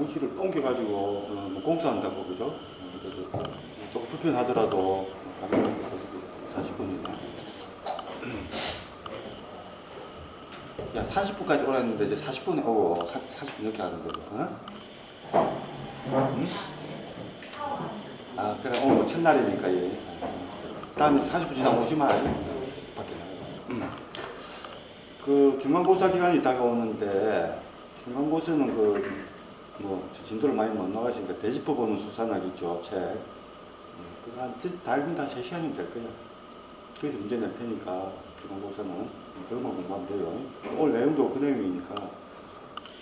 장기키를 옮겨가지고 뭐 공사한다고 그죠? 그래서 조금 불편하더라도 40분이네. 야 40분까지 오라 했는데 이제 40분에 오고 40분 이렇게 하는데 어? 응? 아 그래 오늘 뭐 첫날이니까 예. 다음에 40분 지나면 오지 마. 밖에 그 중간고사 기간이 다가오는데 중간고사는 그 뭐 진도를 많이 못 나가시니까 대지표 보는 수산학 있죠 책. 그거 한 달분 한 3시간이면 될 거예요. 거기서 문제 낼 테니까 중간고사는 그것만 공부하면 돼요. 오늘 내용도 그 내용이니까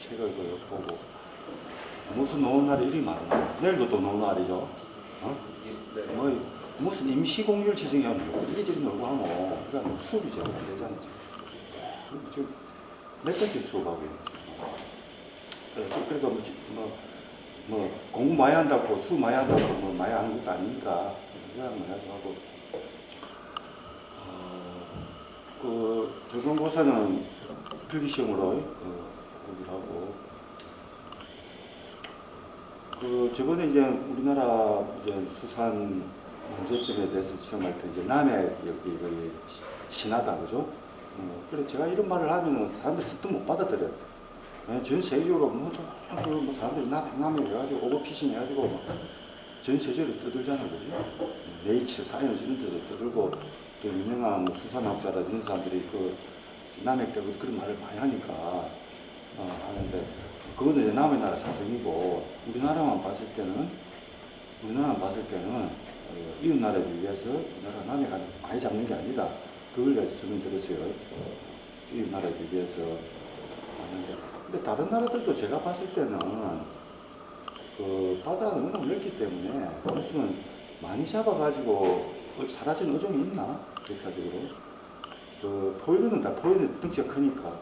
책을 그 보고 무슨 노는 날이 이리 많아. 내일도 또 노는 날이죠. 어? 뭐 무슨 임시공휴일 지정해가지고 이리저리 놀고 하면 그러니까 수업이 제대로 안 되잖아 지금 몇 번째 수업하고 그래도 뭐 공부 많이 한다고 수업 많이 한다고 뭐 많이 하는 것도 아니니까 그냥 해가지고 하고 그 중간고사는 필기시험으로 보기로 하고 그 저번에 이제 우리나라 이제 수산 문제점에 대해서 시험할 때 이제 남해 여기 신하다 그죠? 그래 제가 이런 말을 하면은 사람들이 습도 못 받아들여. 전 세계적으로 뭐 사람들이 남해 해가지고 오버피싱 해가지고 전 세계적으로 떠들잖아 그죠? 네이처 사이언스 이런 데도 떠들고 또 유명한 뭐 수산학자라 이런 사람들이 그 남해 때 그런 말을 많이 하니까 하는데 그거는 이제 남의 나라 사정이고 우리나라만 봤을 때는 이웃 나라에 비해서 우리나라 남해가 많이 잡는 게 아니다. 그걸 제가 설명드렸어요. 이웃 나라에 비해서 하는데 근데 다른 나라들도 제가 봤을 때는 그 바다는 워낙 넓기 때문에 무슨 많이 잡아가지고 사라진 어종이 있나 역사적으로 그 포유류는 다 포유류 덩치가 크니까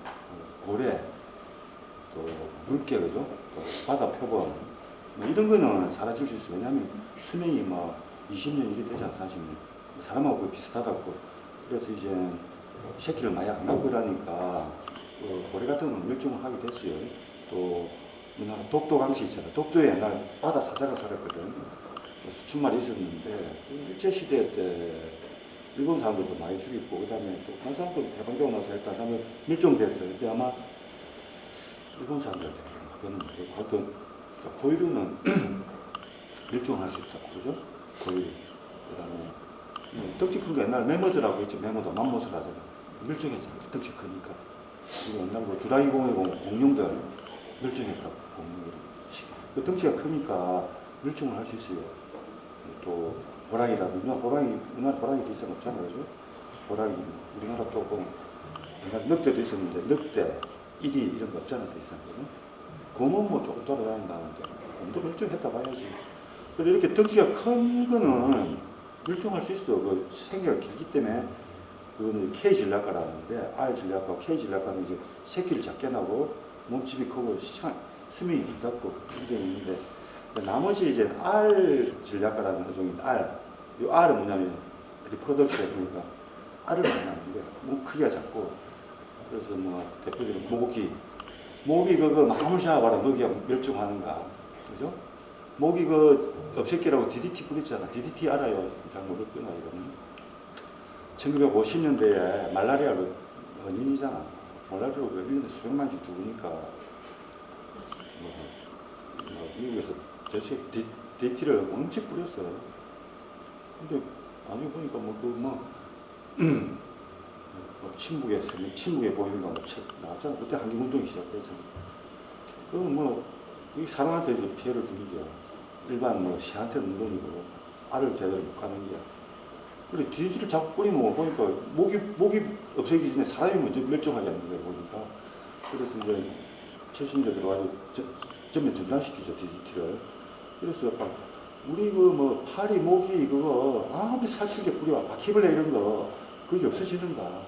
고래 또 물개 그죠? 또 바다 표범 뭐 이런 거는 사라질 수 있어요. 왜냐하면 수명이 뭐 20년 이렇게 되지 않습니까? 사람하고 거의 비슷하다고. 그래서 이제 새끼를 많이 안 낳고 이러니까 고래 같은 건 멸종을 하게 됐어요. 또 우리나라 독도 강시 있잖아요. 독도에 옛날 바다 사자가 살았거든. 수천 마리 있었는데 일제시대 때 일본 사람들도 많이 죽였고 그 다음에 또 다른 사람도 해방되고 나서 일단 사람들 멸종됐어요. 근데 아마 일본 사람들한테 그거는 하여튼 고유류는 멸종할 수 있다고 그죠? 고유류 그 다음에 덩치 큰 거 옛날 메머드라고 했죠. 메머드 맘못을 하잖아. 멸종했잖아. 덩치 크니까 그리고 옛날 뭐 주라기 공룡들 멸종했다고 공룡들이 그 덩치가 크니까 멸종을 할 수 있어요. 또 호랑이라든지 우리나라 호랑이 대상 없잖아 그죠? 호랑이 우리나라 또 보면 옛날 늑대도 있었는데 늑대 이리 이런 거 없잖아 대상거든. 곰은 뭐 조금 돌아다닌다는데 곰도 멸종했다 봐야지. 그런데 이렇게 덩치가 큰 거는 멸종할 수 있어. 그 생애가 길기 때문에 그거는 K질라가라는데 R질라가 K질라가는 이제 새끼를 작게 나고 몸집이 크고 수명이 길다고 인정이 있는데 나머지 이제 R질라가라는 어종인데 이 R은 뭐냐면 리프로덕션 그러니까 R을 많이 낳는데 몸 크기가 작고 그래서 뭐 대표적으로 모기 그거 마음을 잡아봐라 모기가 멸종하는가 그죠? 모기 그 업새끼라고 DDT 뿌렸잖아. DDT 알아요? 잘 모르겠구나 이거는. 1950년대에 말라리아가 원인이잖아. 말라리아로 1년에 수백만씩 죽으니까 미국에서 전체 DDT를 엄청 뿌렸어. 근데 나중에 보니까 침묵에 보이는 거 책 나왔잖아. 그때 한국운동이 시작됐잖아. 그럼 이 사람한테도 피해를 주는 게야. 일반 새한테는 물론이고 알을 제대로 못 가는 게야. 그래 DDT를 자꾸 뿌리면 보니까 모기 없애기 전에 사람이 먼저 멸종하지 않는 거야 보니까. 그래서 이제 70년대 들어가서 전면 중단시키죠 DDT를. 그래서 약간 우리 파리 모기 그거 아무리 살충제 뿌려 바퀴벌레 이런 거 그게 없어지는가.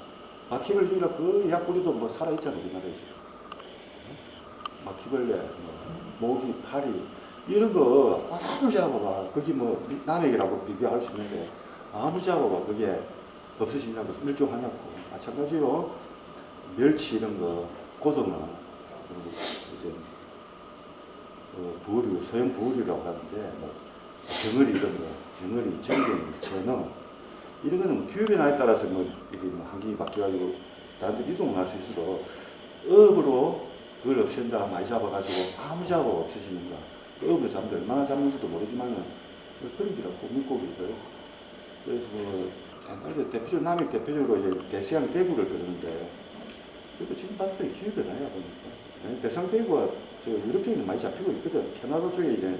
바퀴벌레 중이라 그 약 뿌려도 살아있잖아 우리나라에서. 바퀴벌레 모기 파리 이런 거 아무리 잡아봐. 거기 남에게라고 비교할 수 있는데 아무리 잡아봐. 그게 없어지냐고 멸종하냐고. 마찬가지로 멸치 이런 거 고등어 이제 부어류, 소형 부어류라고 하는데, 뭐, 정어리 이런 거, 정어리, 정갱이, 전어, 이런 거는 뭐 기후변화에 따라서 뭐, 이렇게 뭐 환경이 바뀌어가지고 다른 데 이동을 할 수 있어도, 업으로 그걸 없앤다, 많이 잡아가지고 아무 작업 없어지는가. 업으로 잡는데 얼마나 잡는지도 모르지만은, 그런 게라고, 물고기들. 그래서 뭐, 대표적으로, 남해 대표적으로 이제 대서양 대구를 그러는데, 그래도 지금 봤을 때 기후변화야 보니까. 대서양 대구가 저 유럽 쪽에는 많이 잡히고 있거든. 캐나다 쪽에 이제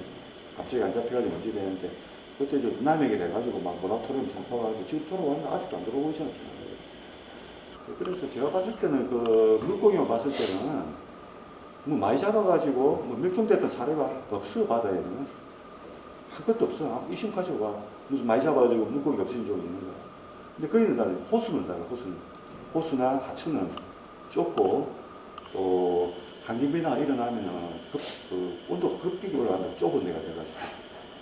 갑자기 안 잡혀가지고 문제 되는데, 그때 저 남해를 해가지고 막 모라토리움 선포하고 지금 돌아왔는데 아직도 안 들어오고 있잖아. 그래서 제가 봤을 때는 그 물고기만 봤을 때는 뭐 많이 잡아가지고 뭐 멸종됐던 사례가 없어요, 바다에는. 한 것도 없어. 이심 가지고 가. 무슨 많이 잡아가지고 물고기 없어진 적이 있는 거야. 근데 거기는 달라. 호수는 달라, 호수는. 호수나 하천은 좁고, 또, 환경변화가 일어나면은 온도가 급격히 올라가면 좁은 데가 돼가지고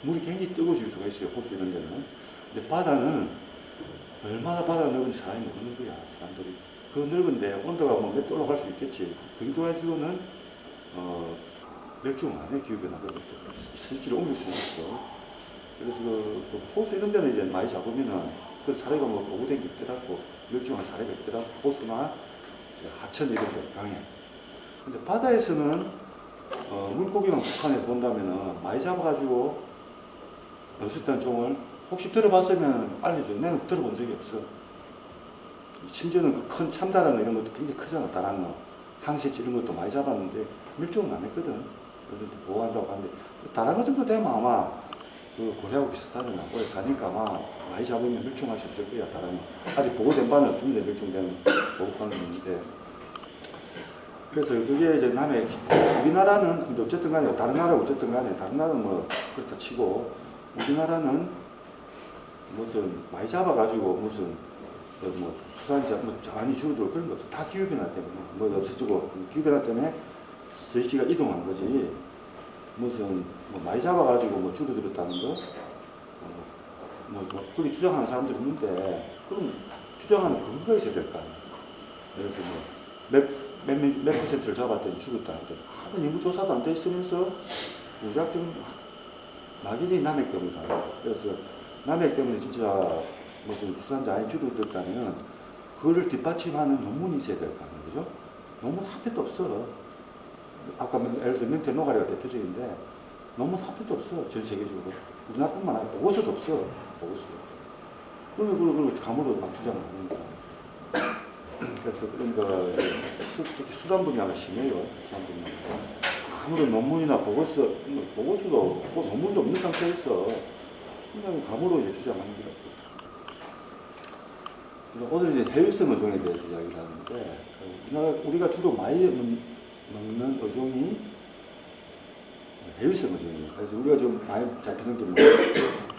물이 굉장히 뜨거워질 수가 있어요, 호수 이런 데는. 근데 바다는 얼마나 바다가 넓은지 사람이 모르는 거야, 사람들이. 그 넓은데 온도가 뭐 몇 도 올라갈 수 있겠지. 그 정도가지고는 멸종 안 해, 기후변화가. 실제로 옮길 수 있어. 그래서 그 호수 이런 데는 이제 많이 잡으면은 그 사례가 뭐 보고된 게 있더라고. 멸종한 사례가 있더라고. 호수나 하천 이런 데 강에. 근데 바다에서는 물고기만 북한에 본다면은 많이 잡아가지고 없었던 종을 혹시 들어봤으면 알려줘. 나는 들어본 적이 없어. 심지어는 그 큰 참다란 이런 것도 굉장히 크잖아. 다른 거. 항시치 이런 것도 많이 잡았는데 멸종은 안 했거든. 그래서 보호한다고 하는데 다른 거 정도 되면 아마 그 고래하고 비슷하잖아. 오래 사니까 아마 많이 잡으면 멸종할 수 있을 거야. 다른 거. 아직 보고된 바는 없는데 멸종되는 보고판은 있는데. 그래서 그게 이제 남의 우리나라는 근데 어쨌든 간에 다른 나라 어쨌든 간에 다른 나라는 뭐 그렇다 치고 우리나라는 무슨 많이 잡아가지고 무슨 뭐 수산자 뭐 많이 줄어들고 그런 거 없어. 다 기후변화 때문에 뭐 없어지고 기후변화 때문에 서식지가 이동한 거지. 무슨 뭐 많이 잡아가지고 뭐 줄어들었다는 거 뭐 그렇게 주장하는 사람들이 있는데 그럼 주장하는 근거가 있어야 될 거 아니야. 그래서 몇 퍼센트를 잡았더니 죽었다 하더니 아무 연구조사도 안 돼 있으면서 무작정 막연히 남핵 때문에 그래서 남핵 때문에 진짜 무슨 수산자원이 줄어들었다면 그거를 뒷받침하는 논문이 있어야 될 거 아니에요. 그죠? 논문 한 편도 없어. 아까 예를 들어 명태 노가리가 대표적인데 논문 한 편도 없어. 전 세계적으로. 우리나라뿐만 아니라 보고서도 없어. 보고서도. 그걸 감으로 막 주장하는 거야. 그래서 그러니까 특히 수산 분야가 심해요. 수산 분야. 아무런 논문이나 보고서도 없고 논문도 없는 상태에서 그냥 감으로 이제 주장하는 거예요. 오늘 이제 해유성 어종에 대해서 이야기를 하는데 우리가 주로 많이 먹는 어종이 해유성 어종이에요. 그래서 우리가 좀 많이 잡히는 게 뭐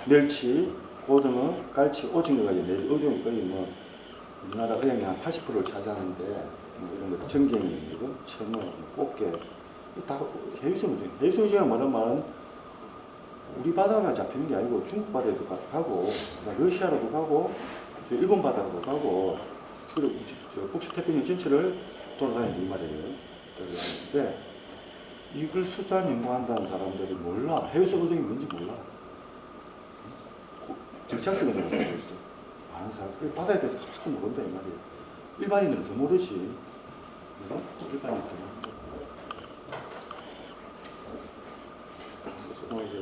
멸치, 고등어, 갈치, 오징어가 이제 어종이 거의 뭐 우리나라 어양이 한 80%를 차지하는데 뭐 이런 거 정갱이, 청어, 꽃게 다 해유성 어종. 해유성 어종이라는 말은 우리 바다만 잡히는 게 아니고 중국 바다에도 가고 러시아로도 가고 일본 바다로도 가고 그리고 북서태평양 전체를 돌아다니는 이 말이에요. 그런데 이걸 수산 연구한다는 사람들이 몰라. 해유성 어종이 뭔지 몰라. 정착성 어종을 알고 있어. 아는 사람. 바다에 대해서 가끔 모른다 이 말이에요. 일반인들은 더 모르지. 일반인은 더 모른다. 그래서 뭐 이제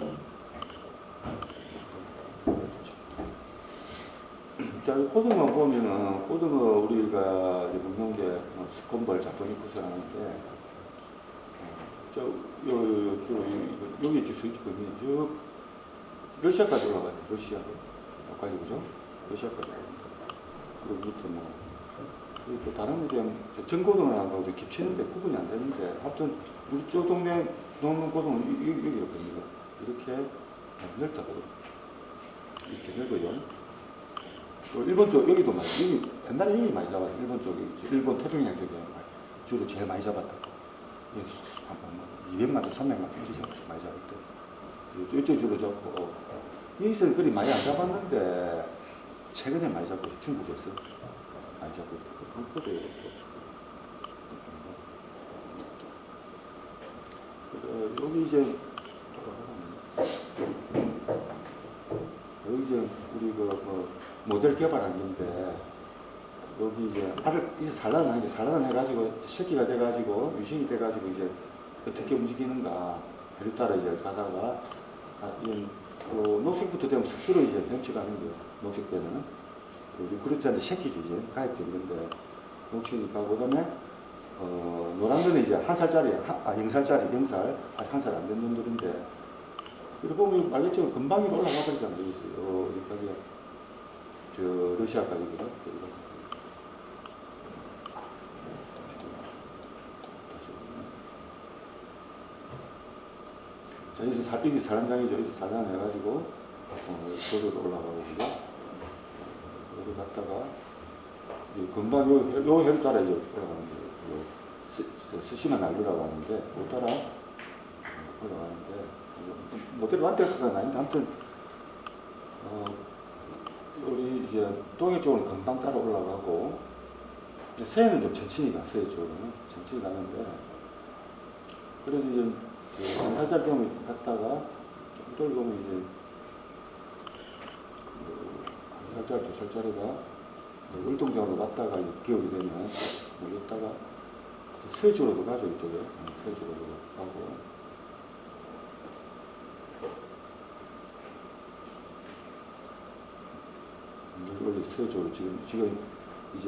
자, 고등어 보면은, 고등어 우리가 먹는 게 스콘벌, 자포니쿠스 하는데, 여기 있죠, 저 러시아까지 올라가요, 러시아. 여기까지, 그죠? 러시아까지. 그리고 밑에 뭐, 그리고 또 다른 게, 전고등어하고 깁치는데 구분이 안 되는데, 하여튼, 우리 저 동네 농는 고등어, 여기로 갑니다. 이렇게 넓다고. 이렇게 넓어요. 일본 쪽, 여기도 많이, 여기, 옛날에 여기 많이 잡았어. 일본 쪽에, 일본 태평양 쪽에 주로 제일 많이 잡았다. 여기 200만 도 300만 도 많이 잡았대. 이쪽 주로 잡고, 여기서는 그리 많이 안 잡았는데, 최근에 많이 잡고 있어. 중국에서 많이 잡고 있다. 보죠, 이것도. 여기 이제 여기 이제 우리 그 모델 개발한 건데 여기 이제 알을 이제 산란을 해가지고 새끼가 돼가지고 유신이 돼가지고 이제 어떻게 움직이는가 를 따라 이제 가다가 이런 녹색부터 되면 스스로 이제 변치가는 거예요. 녹색 때는 그렇다는데 새끼죠 이제 가입된 건데 녹색이 가고 그다음에 노란 거는 이제 1살짜리 0살짜리 0살 아직 1살 안 된 놈들인데 이렇게 보면 알겠지만 금방 위로 올라가 버리잖아요. 여기까지 저 러시아까지거든. 자, 여기 사람장이죠. 여기서 산란해가지고 저기로 올라가고 그죠. 여기 갔다가 금방 요 혈 따라 이제 올라가는 거예요. 스시만 날리라고 하는데 요 따라 올라가는데 모델 완벽하게는 아닌데 아무튼 우리 이제 동해 쪽으로 금방 따라 올라가고 서해는 좀 천천히 가. 서해 쪽으로는 천천히 가는데 그래도 이제 1살짜리 병을 갔다가 좀 돌보면 이제 1살짜리, 2살짜리가 울동장으로 갔다가 기억이 되면 몰렸다가 서해 쪽으로도 가죠. 이쪽에 서해 쪽으로 가고 여기 서해 쪽으로 지금 이제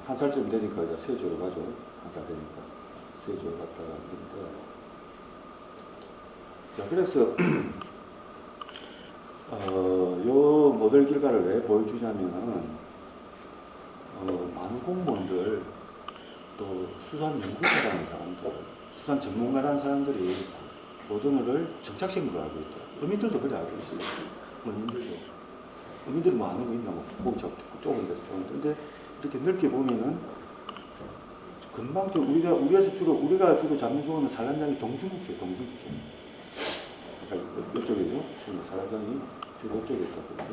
1살쯤 되니까 이제 서해 쪽으로 가죠. 1살 되니까 서해 쪽으로 갔다가 있는데 자, 그래서, 요 모델 결과를 왜 보여주냐면은, 많은 공무원들, 또 수산 연구자라는 사람들, 수산 전문가라는 사람들이 고등어를 정착식물로 알고 있다. 어민들도 그래 알고 있어요. 어민들이 뭐 아는 거 있나, 뭐, 고기 좁은 데서 보는데, 근데 이렇게 넓게 보면은, 금방 우리가 주로 잡는 종어는 산란장이 동중국해. 이쪽이죠. 지금 산란장이 주로 이쪽에 있거든요.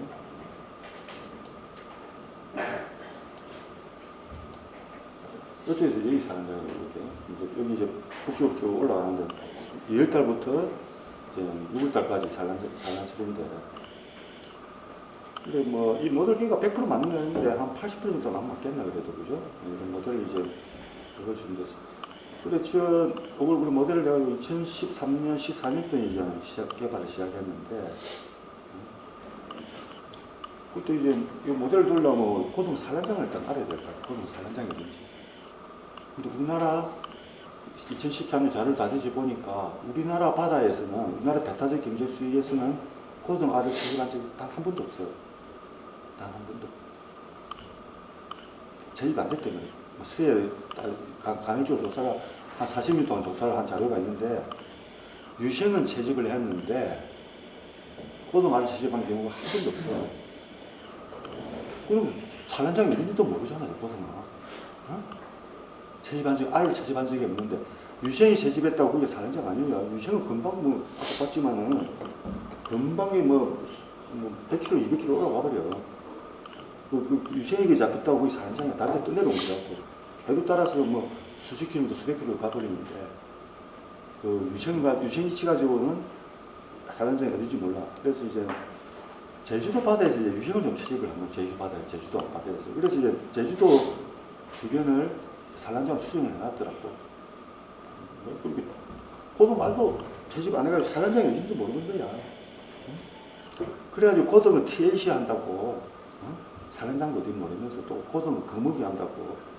이쪽에서 여기 산란장이 이렇게. 여기 이제 북쪽으로 쭉 올라가는데 2월달부터 이제 6월달까지 산란철인데 근데 뭐 이 모델기가 100% 맞는 게 아닌데 한 80% 정도 안 맞겠나 그래도 그죠? 이런 모델을 이제 그걸 주는데 그래, 우리 모델을 내가 2013년, 14년도에 이제 개발을 시작했는데, 그때 이제 이 모델을 돌려면 고등 산란장을 일단 알아야 될 것 같아요. 고등 산란장이 뭔지. 근데 우리나라 2013년 자료를 다 뒤져보니까 우리나라 바다에서는, 우리나라 배타적 경제 수익에서는 고등 알을 채집한 적이 단 한 번도 없어요. 단 한 번도. 채집 안 됐다는 거예요. 수해 간헐적 조사가 한 40년 동안 조사를 한 자료가 있는데 유생은 채집을 했는데 고등어를 채집한 경우가 한 번도 없어요. 그럼 산란장이 어딘지도 모르잖아요. 고등어. 알을 채집한 적이 없는데 유생이 채집했다고 그게 산란장 아니에요. 유생은 금방 뭐 똑같지만은 금방이 뭐 100kg, 200kg 올라가 버려요. 그 유생에게 잡혔다고 그게 산란장이 다른 데 떠내려온 거라고. 배로 따라서 뭐 수십 킬로미터, 수백 킬로 가버리는데, 그 유생이치 가지고는 산란장이 어딘지 몰라. 그래서 이제 제주도 바다에서 이제 유생을 좀 채집을 한 거예요. 제주도 바다에서. 그래서 이제 제주도 주변을 산란장 수정을 해놨더라고. 그렇게 고등 말도 채집 안 해가지고 산란장이 어딘지 모르는 거야. 그래가지고 고등은 TAC 한다고, 산란장도 어딘지 모르면서 또 고등은 거목이 한다고.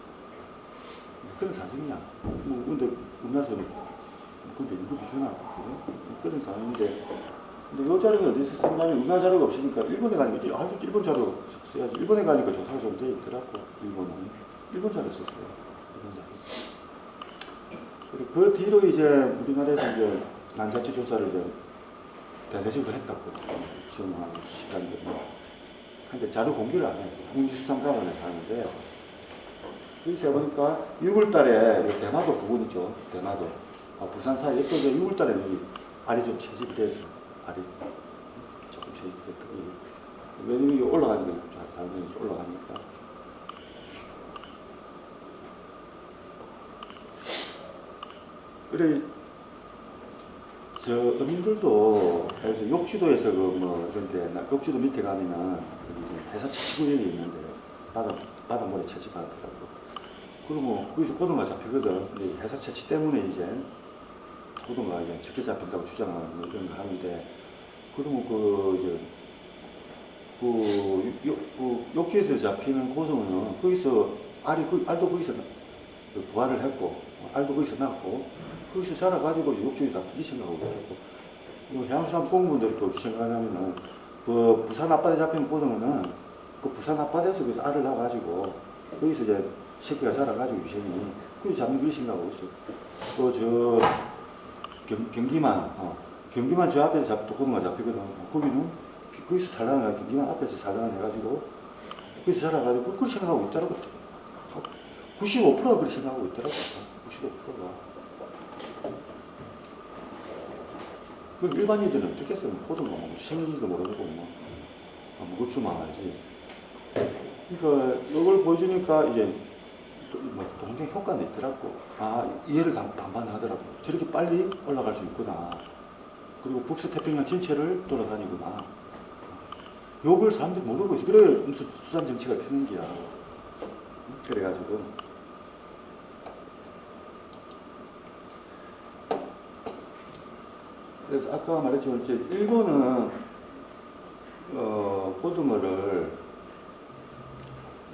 그런 사정이야. 뭐, 근데 우리나라에서는 근데 인구도 주나? 그런 상황인데. 근데 이 자료는 어디서 쓴다면 우리나라 자료가 없으니까 일본에 가니까, 일본 자료 써야지. 일본에 가니까 조사가 좀 돼 있더라고. 일본 자료 썼어요. 일본 자료. 그리고 그 뒤로 이제 우리나라에서 이제 난자치 조사를 이제 대대적으로 했다고. 지금 한 시간이 근데 자료 공개를 안 해. 국립수산과학원에서 하는데, 여기서 해보니까 6월달에 대마도 부근이죠. 대마도. 부산 사이 이쪽에 6월달에 여기 알이 좀 채집이 돼서 알이 조금 채집이 됐더니 왜냐면 이게 올라가니까 당연히 올라가니까 그래 저 어민들도 그래서 욕지도에서 그 뭐 이런데 욕지도 밑에 가면은 해사 채취구역이 있는데 바닷물에 채취받더라고. 그러면 거기서 고등어가 잡히거든. 근데 해사 채취 때문에 이제 고등어가 이제 적게 잡힌다고 주장하는 뭐 이런 거 하는데 그러면 욕지에서 잡히는 고등어는 거기서 알도 거기서 부화를 했고 알도 거기서 났고 거기서 자라가지고 욕지에 잡히기 생각하고 있더라고. 해양수산 공무원들도 생각하면은 그 부산 앞바다에 잡히는 고등어는 그 부산 앞바다에서 그래서 알을 낳아가지고 거기서 이제 새끼가 자라가지고 유생이 거기서 잡는 그리 생각하고 있어. 경기만 저 앞에서 고등어가 잡히거든. 거기는 거기서 산란을 경기만 앞에서 산란을 해가지고 거기서 자라가지고 그렇게 생각하고 있더라고. 95%가 그렇게 생각하고 있더라고. 95%가. 그럼 일반인들은 어떻게 했어요? 고등어 뭐 생긴지도 모르고 먹을 줄만 알지. 그러니까 이걸 보여주니까 이제 뭐 동생 효과는 있더라고. 이해를 단반하더라고. 저렇게 빨리 올라갈 수 있구나. 그리고 북서태평양 전체를 돌아다니구나. 요걸 사람들이 모르고 있어. 그래 무슨 수산 정치가 피는 게야. 그래가지고 그래서 아까 말했지만 이제 일본은 고등어를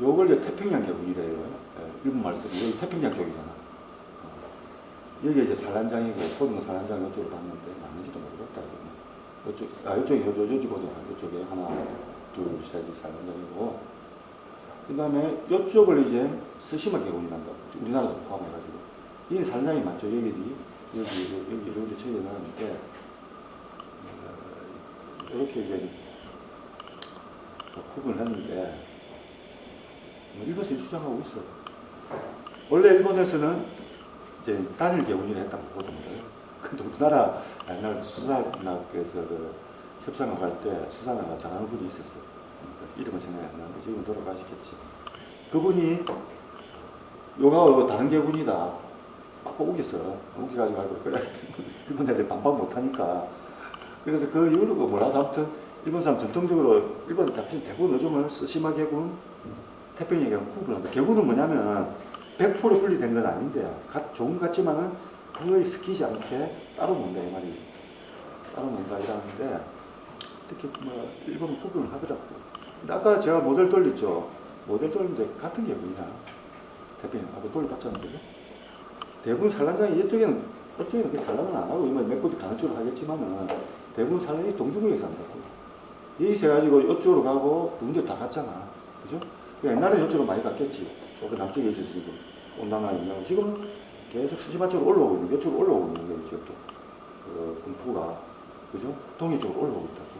요걸 이제 태평양 계군이래요. 일본 말씀이 여기 태평양 쪽이잖아. 여기 이제 산란장이고 고등어 산란장 이쪽으로 봤는데 맞는지도 모르겠다. 이쪽이 요지고등어 이쪽에 하나 둘 셋 산란장이고 그 다음에 이쪽을 이제 스시마 계군이 난다. 우리나라도 포함해가지고 이 산란장이 맞죠. 여기 이렇게 쳐져나가는데 이렇게 이제 구분을 했는데 일본에서 주장하고 있어. 원래 일본에서는 이제 단일 개군이라 했다고 보거든요. 근데 우리나라 옛날 수산학에서 그 협상을 할 때 수산화가 장하는 분이 있었어. 이름은 생각이 안 나는데 지금 돌아가시겠지. 그분이 요가 다른 개군이다. 막 우겼어. 우겨가지고 알고 그래. 일본 애들 반박 못하니까. 그래서 그 이후로 뭐라도 아무튼 일본 사람 전통적으로 일본 대부분 요즘은 스시마 개군, 태평양 개군 구분한다. 개군은 뭐냐면 100% 분리된 건 아닌데 좋은 것 같지만은 그거에 섞이지 않게 따로 논다 이 말이지. 따로 논다 이러는데 특히 뭐 일본은 구분을 하더라고. 근데 아까 제가 모델 돌렸죠. 모델 돌렸는데 같은 개군이야. 태평양 아까 돌려봤잖아요. 그죠? 대부분 산란장이 이쪽에는 그렇게 산란은 안 하고 몇 군데 가는 쪽으로 하겠지만은 대부분 산란이 동중국에서 한다고. 여기서 해가지고 이쪽으로 가고 군대 다 갔잖아. 그죠? 옛날에는 이쪽으로 많이 갔겠지. 조금 남쪽에 있어서 지금 온난화가 있냐고. 지금 계속 수지마 쪽으로 올라오고 있는 게 이쪽으로 올라오고 있는 거예요. 지금 또 군포가 그죠? 동해 쪽으로 올라오고 있다고.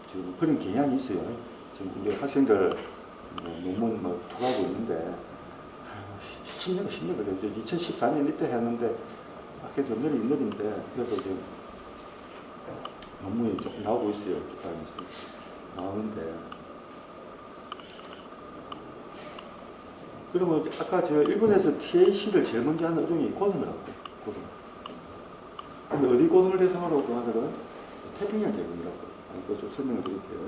지금 그런 경향이 있어요. 지금 이제 학생들 논문 투하고 있는데 10년 그래요. 2014년 이때 했는데 학교 좀 느린데 그래도 이제 논문이 조금 나오고 있어요. 기타에서 나오는데 그러면 아까 제가 일본에서 TAC를 제일 먼저 하는 어종이 고등어라고. 고등어. 근데 어디 고등어를 대상으로 하거든? 태평양 계군이라고. 그거 좀 설명을 드릴게요.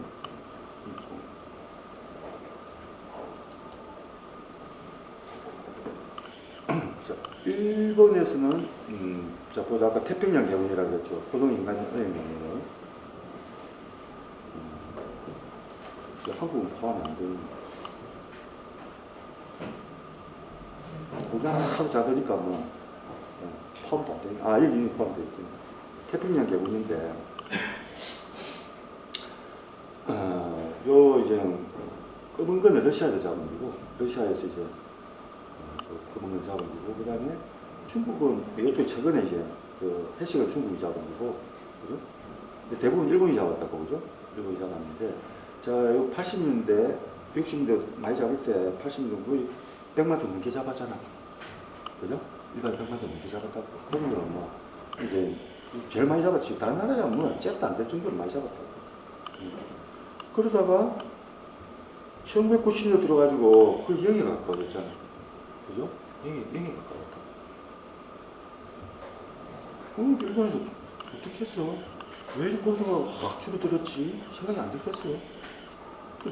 자, 일본에서는 자, 보자 아까 태평양 계군이라고 했죠. 고등 인간 여행객은 한국은 포함이 안 되는. 우리나라 하도 작으니까 뭐 포함도 안 되는. 여기 포함되어 있지. 태평양 계군인데 요 이제 검은 거는 러시아에서 잡은 거고 러시아에서 이제 검은 건 잡은 거고 그 다음에 중국은 이쪽 최근에 이제 그 해식을 중국이 잡은 거고 그죠? 근데 대부분 일본이 잡았다고 그죠? 일본이 잡았는데 자, 요 80년대 60년대 많이 잡을 때 80년대 거의 100만 톤 넘게 잡았잖아. 그죠? 일반 100만 톤 넘게 잡았다고. 그런 거는 뭐 이제 제일 많이 잡았지. 다른 나라 잡으면 잽도 안 될 정도로 많이 잡았다고. 그러다가 1990년대 들어가지고 그 0에 가까워졌잖아. 그죠? 0에 가까웠다. 일본에서 어떻게 했어? 왜 고등어가 확 줄어들었지? 생각이 안 들겠어.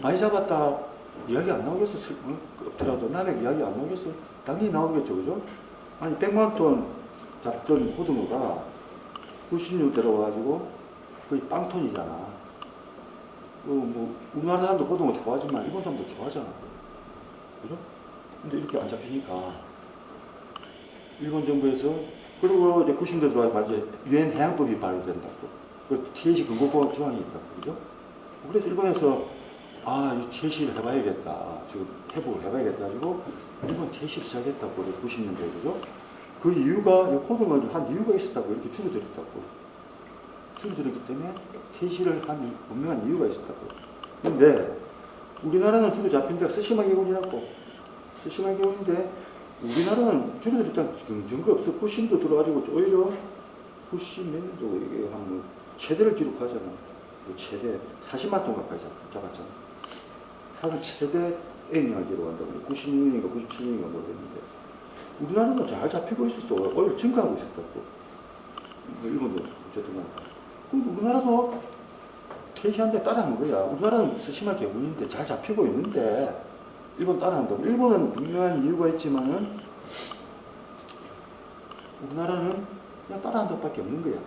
많이 잡았다 이야기 안 나오겠어? 없더라도 남의 이야기 안 나오겠어? 당연히 나오겠죠, 그죠? 아니 100만 톤 잡던 고등어가 90년 들어와가지고 거의 빵톤이잖아. 뭐 우리나라 사람도 고등어 좋아하지만 일본 사람도 좋아하잖아, 그죠? 근데 이렇게 안 잡히니까 일본 정부에서 그리고 이제 90년대 들어와서 이제 유엔 해양법이 발효된다고. 그 TAC 근거법 조항이 있다고, 그죠? 그래서 일본에서 이 TAC를 해봐야겠다. 지금 회복을 해봐야겠다 가지고 일본 TAC를 시작했다고 90년대에, 그죠? 그 이유가 고등어를 한 이유가 있었다고. 이렇게 줄어들었다고. 줄어들었기 때문에 TAC를 한 분명한 이유가 있었다고. 근데 우리나라는 주로 잡힌 데가 스시마 계군이라고. 스시마 계군인데 우리나라는 줄어들었다는 증거 없어. 90도 들어가지고 오히려 90년도 이게 한 최대를 기록하잖아. 최대 40만 톤 가까이 잡았잖아. 사상 최대 A량을 기록한다고. 96년인가 97년인가 모르겠는데 우리나라는 잘 잡히고 있었어. 오히려 증가하고 있었다고. 일본도 어쨌든 우리나라도 퇴시한데 따라하는 거야. 우리나라는 스시마 계군인데 잘 잡히고 있는데 일본 따라한다고. 일본은 분명한 이유가 있지만은 우리나라는 그냥 따라한다고 밖에 없는 거야.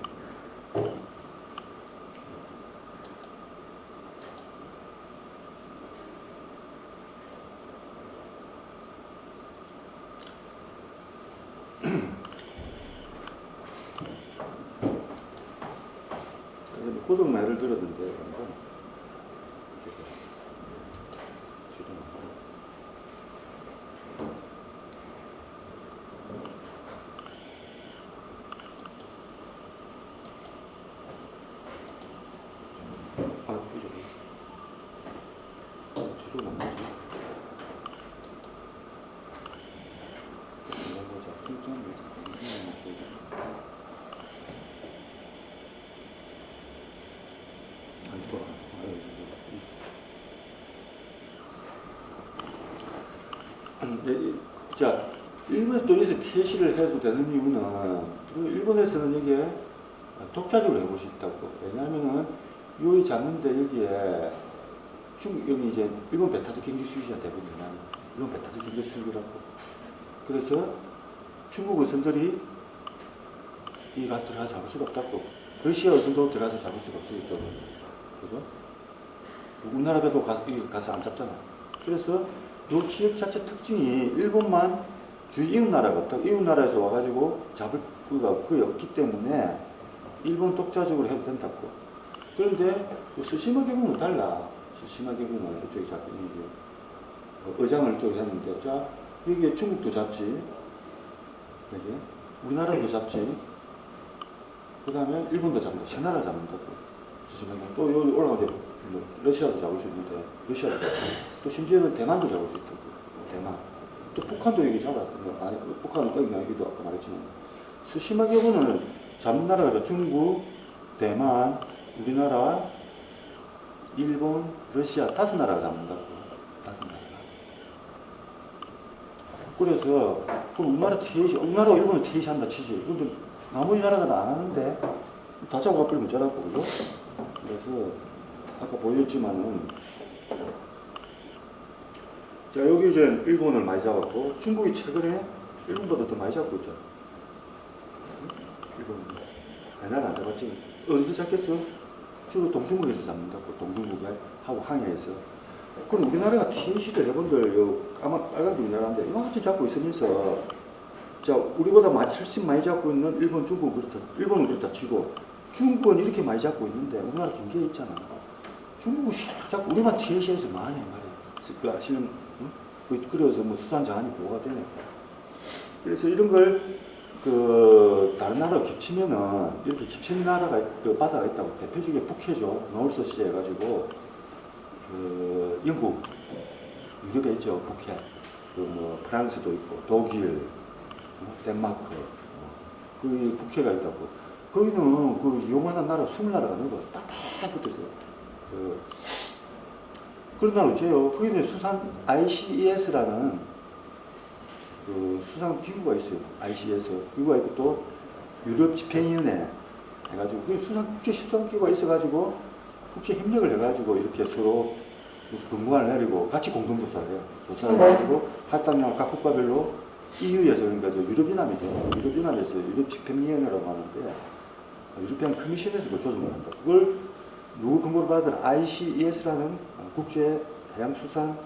고등 말을 들었는데 자, 일본에서 또 여기서 TAC를 해도 되는 이유는 일본에서는 이게 독자적으로 해볼 수 있다고. 왜냐하면은 여기 잡는데 여기에 여기 이제 일본 베타도 경제 수익이야 대부분은. 일본 베타도 경제 수익이라고. 그래서 중국 어선들이 이 가서 들어가서 잡을 수가 없다고. 러시아 어선도 들어가서 잡을 수가 없어요, 이쪽은. 그죠? 우리나라 배도 가서 안 잡잖아. 그래서 이 지역 자체 특징이 일본만 주위 이웃나라가 없다고. 이웃나라에서 와가지고 잡을 거가 거의 없기 때문에 일본 독자적으로 해도 된다고. 그런데 스시마 계군은 달라. 스시마 계군은 이쪽에 잡히는 게 어장을 쪽에 했는데, 자 여기에 중국도 잡지, 여기 우리나라도 잡지, 그 다음에 일본도 잡는다. 세 나라 잡는다고. 스시마 계군. 또 여기 올라가면 러시아도 잡을 수 있는데 러시아도 잡고, 또 심지어는 대만도 잡을 수 있다고. 대만. 또 북한도 여기 잡았던 거. 아니, 북한은 여기 여기도 아까 말했지만 스시마 계군을 잡는 나라가 중국, 대만, 우리나라, 일본, 러시아 5나라가 잡는다고. 5나라가. 그래서 그럼 우리나라 TAC, 우리나라가 일본을 TAC 한다 치지. 근데 나머지 나라들은 안 하는데 다 잡아가 버리면 어쩌라고, 그죠? 그래서 아까 보였지만은, 자 여기 이제 일본을 많이 잡았고, 중국이 최근에 일본보다 더 많이 잡고 있죠. 일본 옛날에 안 잡았지. 어디서 잡겠어? 주로 동중국에서 잡는다고. 동중국에 하고 항해에서. 그럼 우리나라가 TAC를 해본들 빨간색 우리나라인데 이만큼 잡고 있으면서, 자 우리보다 훨씬 많이 잡고 있는 일본, 중국은 그렇다. 일본은 그렇다 치고 중국은 이렇게 많이 잡고 있는데 우리나라 경계에 있잖아. 중국은 자꾸 우리만 TAC에서 많이 말이야. 아시는, 응? 그래서 뭐 수산 자원이 보호가 되네. 그래서 이런 걸 다른 나라로 겹치면은, 이렇게 겹치는 나라가 바다가 있다고. 대표적인 북해죠. 노을서시 해가지고 영국, 유럽에 있죠. 북해. 프랑스도 있고 독일, 덴마크, 그 북해가 있다고. 거기는 요만한 나라 20나라가 넘어 딱딱 붙어 있어요. 그런 나라 어째요? 거기는 수산 ICES라는 수상 기구가 있어요. ICES 기구가 있고, 또 유럽 집행위원회, 해가지고, 그 국제 수상기구가 있어가지고, 국제 협력을 해가지고, 이렇게 서로 무슨 근무관을 내리고, 같이 공동조사를 해요. 조사를 해가지고, 할당량을 각 국가별로 EU에서, 그러니까 유럽연합이죠. 유럽연합에서 유럽집행위원회라고 하는데, 유럽연 커미션에서 그걸 조정을 한다. 그걸 누구 근거로 받은 ICES라는 국제해양수산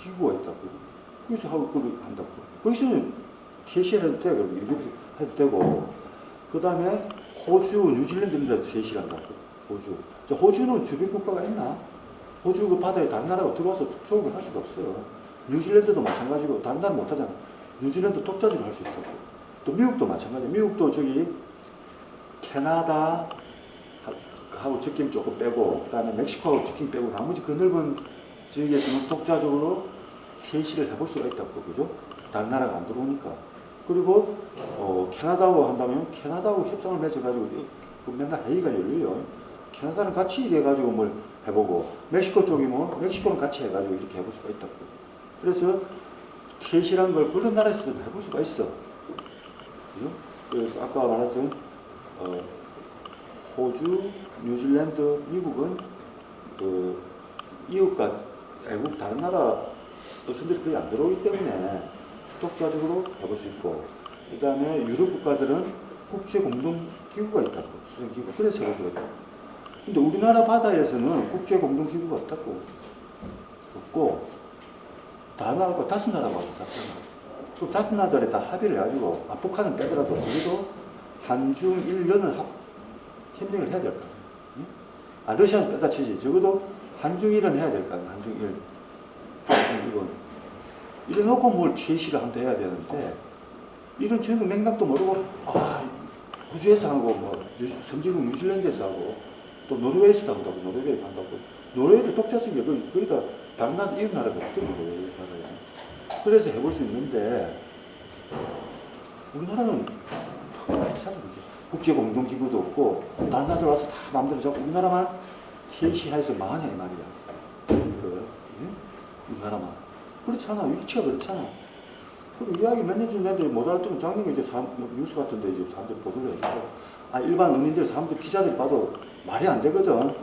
기구가 있다고. 거기서 하고 그걸 한다고. 거기서는 TAC를 해도 되고, 유럽 해도 되고, 그 다음에 호주, 뉴질랜드입니다. TAC를 한다고. 호주. 호주는 주변 국가가 있나? 호주 그 바다에 다른 나라가 들어와서 조업을 할 수가 없어요. 뉴질랜드도 마찬가지고, 다른 나라 못 하잖아. 뉴질랜드 독자주를 할 수 있다고. 또 미국도 마찬가지예요. 미국도 저기 캐나다 하고 직행 조금 빼고, 그 다음에 멕시코하고 직행 빼고, 나머지 그 넓은 지역에서는 독자적으로 TAC를 해볼 수가 있다고, 그죠? 다른 나라가 안 들어오니까. 그리고, 캐나다하고 한다면, 캐나다하고 협상을 맺어가지고, 맨날 회의가 열려요. 캐나다는 같이 일해가지고 뭘 해보고, 멕시코 쪽이 뭐, 멕시코는 같이 해가지고 이렇게 해볼 수가 있다고. 그래서, TAC라는 걸 그런 나라에서도 해볼 수가 있어. 그죠? 그래서 아까 말했던, 호주, 뉴질랜드, 미국은 그 이웃과 외국 다른 나라 어선들이 거의 안 들어오기 때문에 독자적으로 해볼 수 있고, 그 다음에 유럽 국가들은 국제 공동 기구가 있다고, 수상 기구. 그래서 해볼 수가 있다고. 근데 우리나라 바다에서는 국제 공동 기구가 없다고. 없고, 다른 나라가 5나라가 와서 잡잖아. 그럼 5나라들이 다 합의를 해가지고, 북한은 빼더라도 적어도 한중 일연은 협력을 해야 될 거야. 응? 러시아는 빼다 치지. 적어도 한중일은 해야 될 거야. 한중일. 이래 놓고 뭘 TAC를 한다 해야 되는데, 이런 전혀 맥락도 모르고, 호주에서 하고, 뭐, 선진국 뉴질랜드에서 하고, 또 노르웨이에서 한다고, 노르웨이 한다고. 노르웨이도 독자적인 게 거의 다 다른 나라, 이런 나라가 없더라고요. 그래서 해볼 수 있는데, 우리나라는 괜찮아. 국제 공동기구도 없고, 다른 나라들 와서 다 마음대로 잡고, 우리나라만 TAC 해서 망하냐, 이 말이야. 우리나라만. 그렇잖아. 위치가 그렇잖아. 그리고 이야기 몇 년 전에 했는데 못 알아듣는 작년에 이제 뉴스 같은데 이제 사람들이 보도를 해주고, 일반 은인들, 사람들, 기자들이 봐도 말이 안 되거든.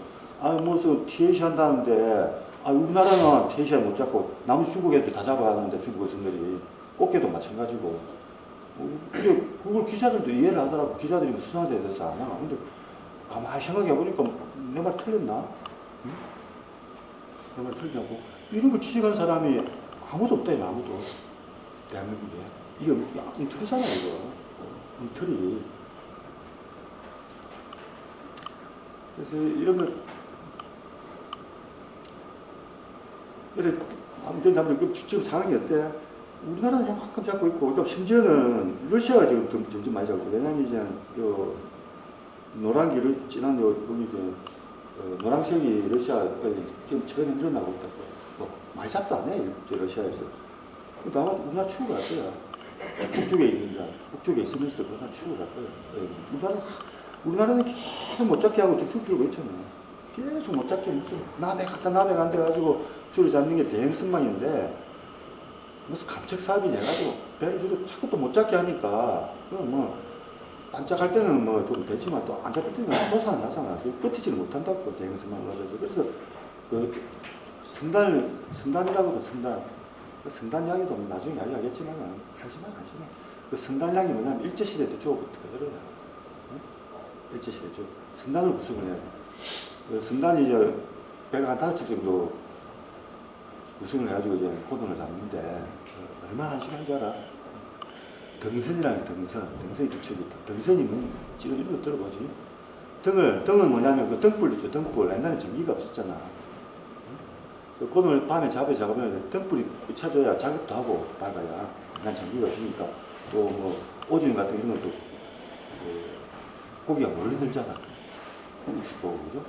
무슨 TAC 한다는데, 우리나라는 TAC 못 잡고, 나머지 중국 애들 다 잡아가는데, 중국 어선들이. 꽃게도 마찬가지고. 이게 그걸 기자들도 이해를 하더라고. 기자들이 수상에 대해서 안 하나. 근데 가만히 생각해보니까 내 말 틀렸나? 응? 내 말 틀리냐고. 이런 걸 지적한 사람이 아무도 없다며, 아무도. 대한민국에. 이거 엉터리잖아, 이거. 엉터리. 그래서 이런 거, 그래, 아무튼 지금 상황이 어때? 우리나라는 약간 잡고 있고, 그러니까 심지어는 러시아가 지금 점점 많이 잡고, 왜냐면 이제, 노란기, 진한 여기 이제, 노란색이 러시아, 지금 최근에 늘어나고 있다고. 많이 잡도 안 해, 러시아에서. 아마 우리나라 추구를 할 거야. 북쪽에 있는가, 북쪽에 있으면서도 우리나라 추구를 할 거야. 우리나라는 계속 못 잡게 하고 쭉 들고 있잖아. 계속 못 잡게 무슨 남해 갔다 남해 간다 해가지고 줄을 잡는 게 대형 승망인데, 무슨 감책 사업이 해가지고 배를 줄을 자꾸 또 못 잡게 하니까, 그럼 뭐, 반짝할 때는 뭐 좀 되지만 또 안 잡힐 때는 도산을 하잖아. 버티지를 못한다고, 대형 승망을 가지고. 그래서, 성단이라고도 성단. 성단 이야기도 나중에 이야기하겠지만, 하지마. 성단량이 뭐냐면, 일제시대 때 주어부터 그대로야. 일제시대 주. 성단을 구성을 해야 돼. 성단이 이제, 배가 한 5척 정도 구성을 해가지고 이제 고등을 잡는데, 얼마나 한 시간인 줄 알아? 등선이라는 등선이 2척이 있다. 등선이 뭐, 지금 이런 거 들어보지? 등은 뭐냐면, 그 등불 있죠, 등불. 옛날에 전기가 없었잖아. 고등을 밤에 잡으면 등불이 비춰줘야 작업도 하고 밝아야. 난 전기가 없으니까. 또 뭐, 오줌 같은 이런 것도, 고기가 멀리 들잖아. 보고, 그죠?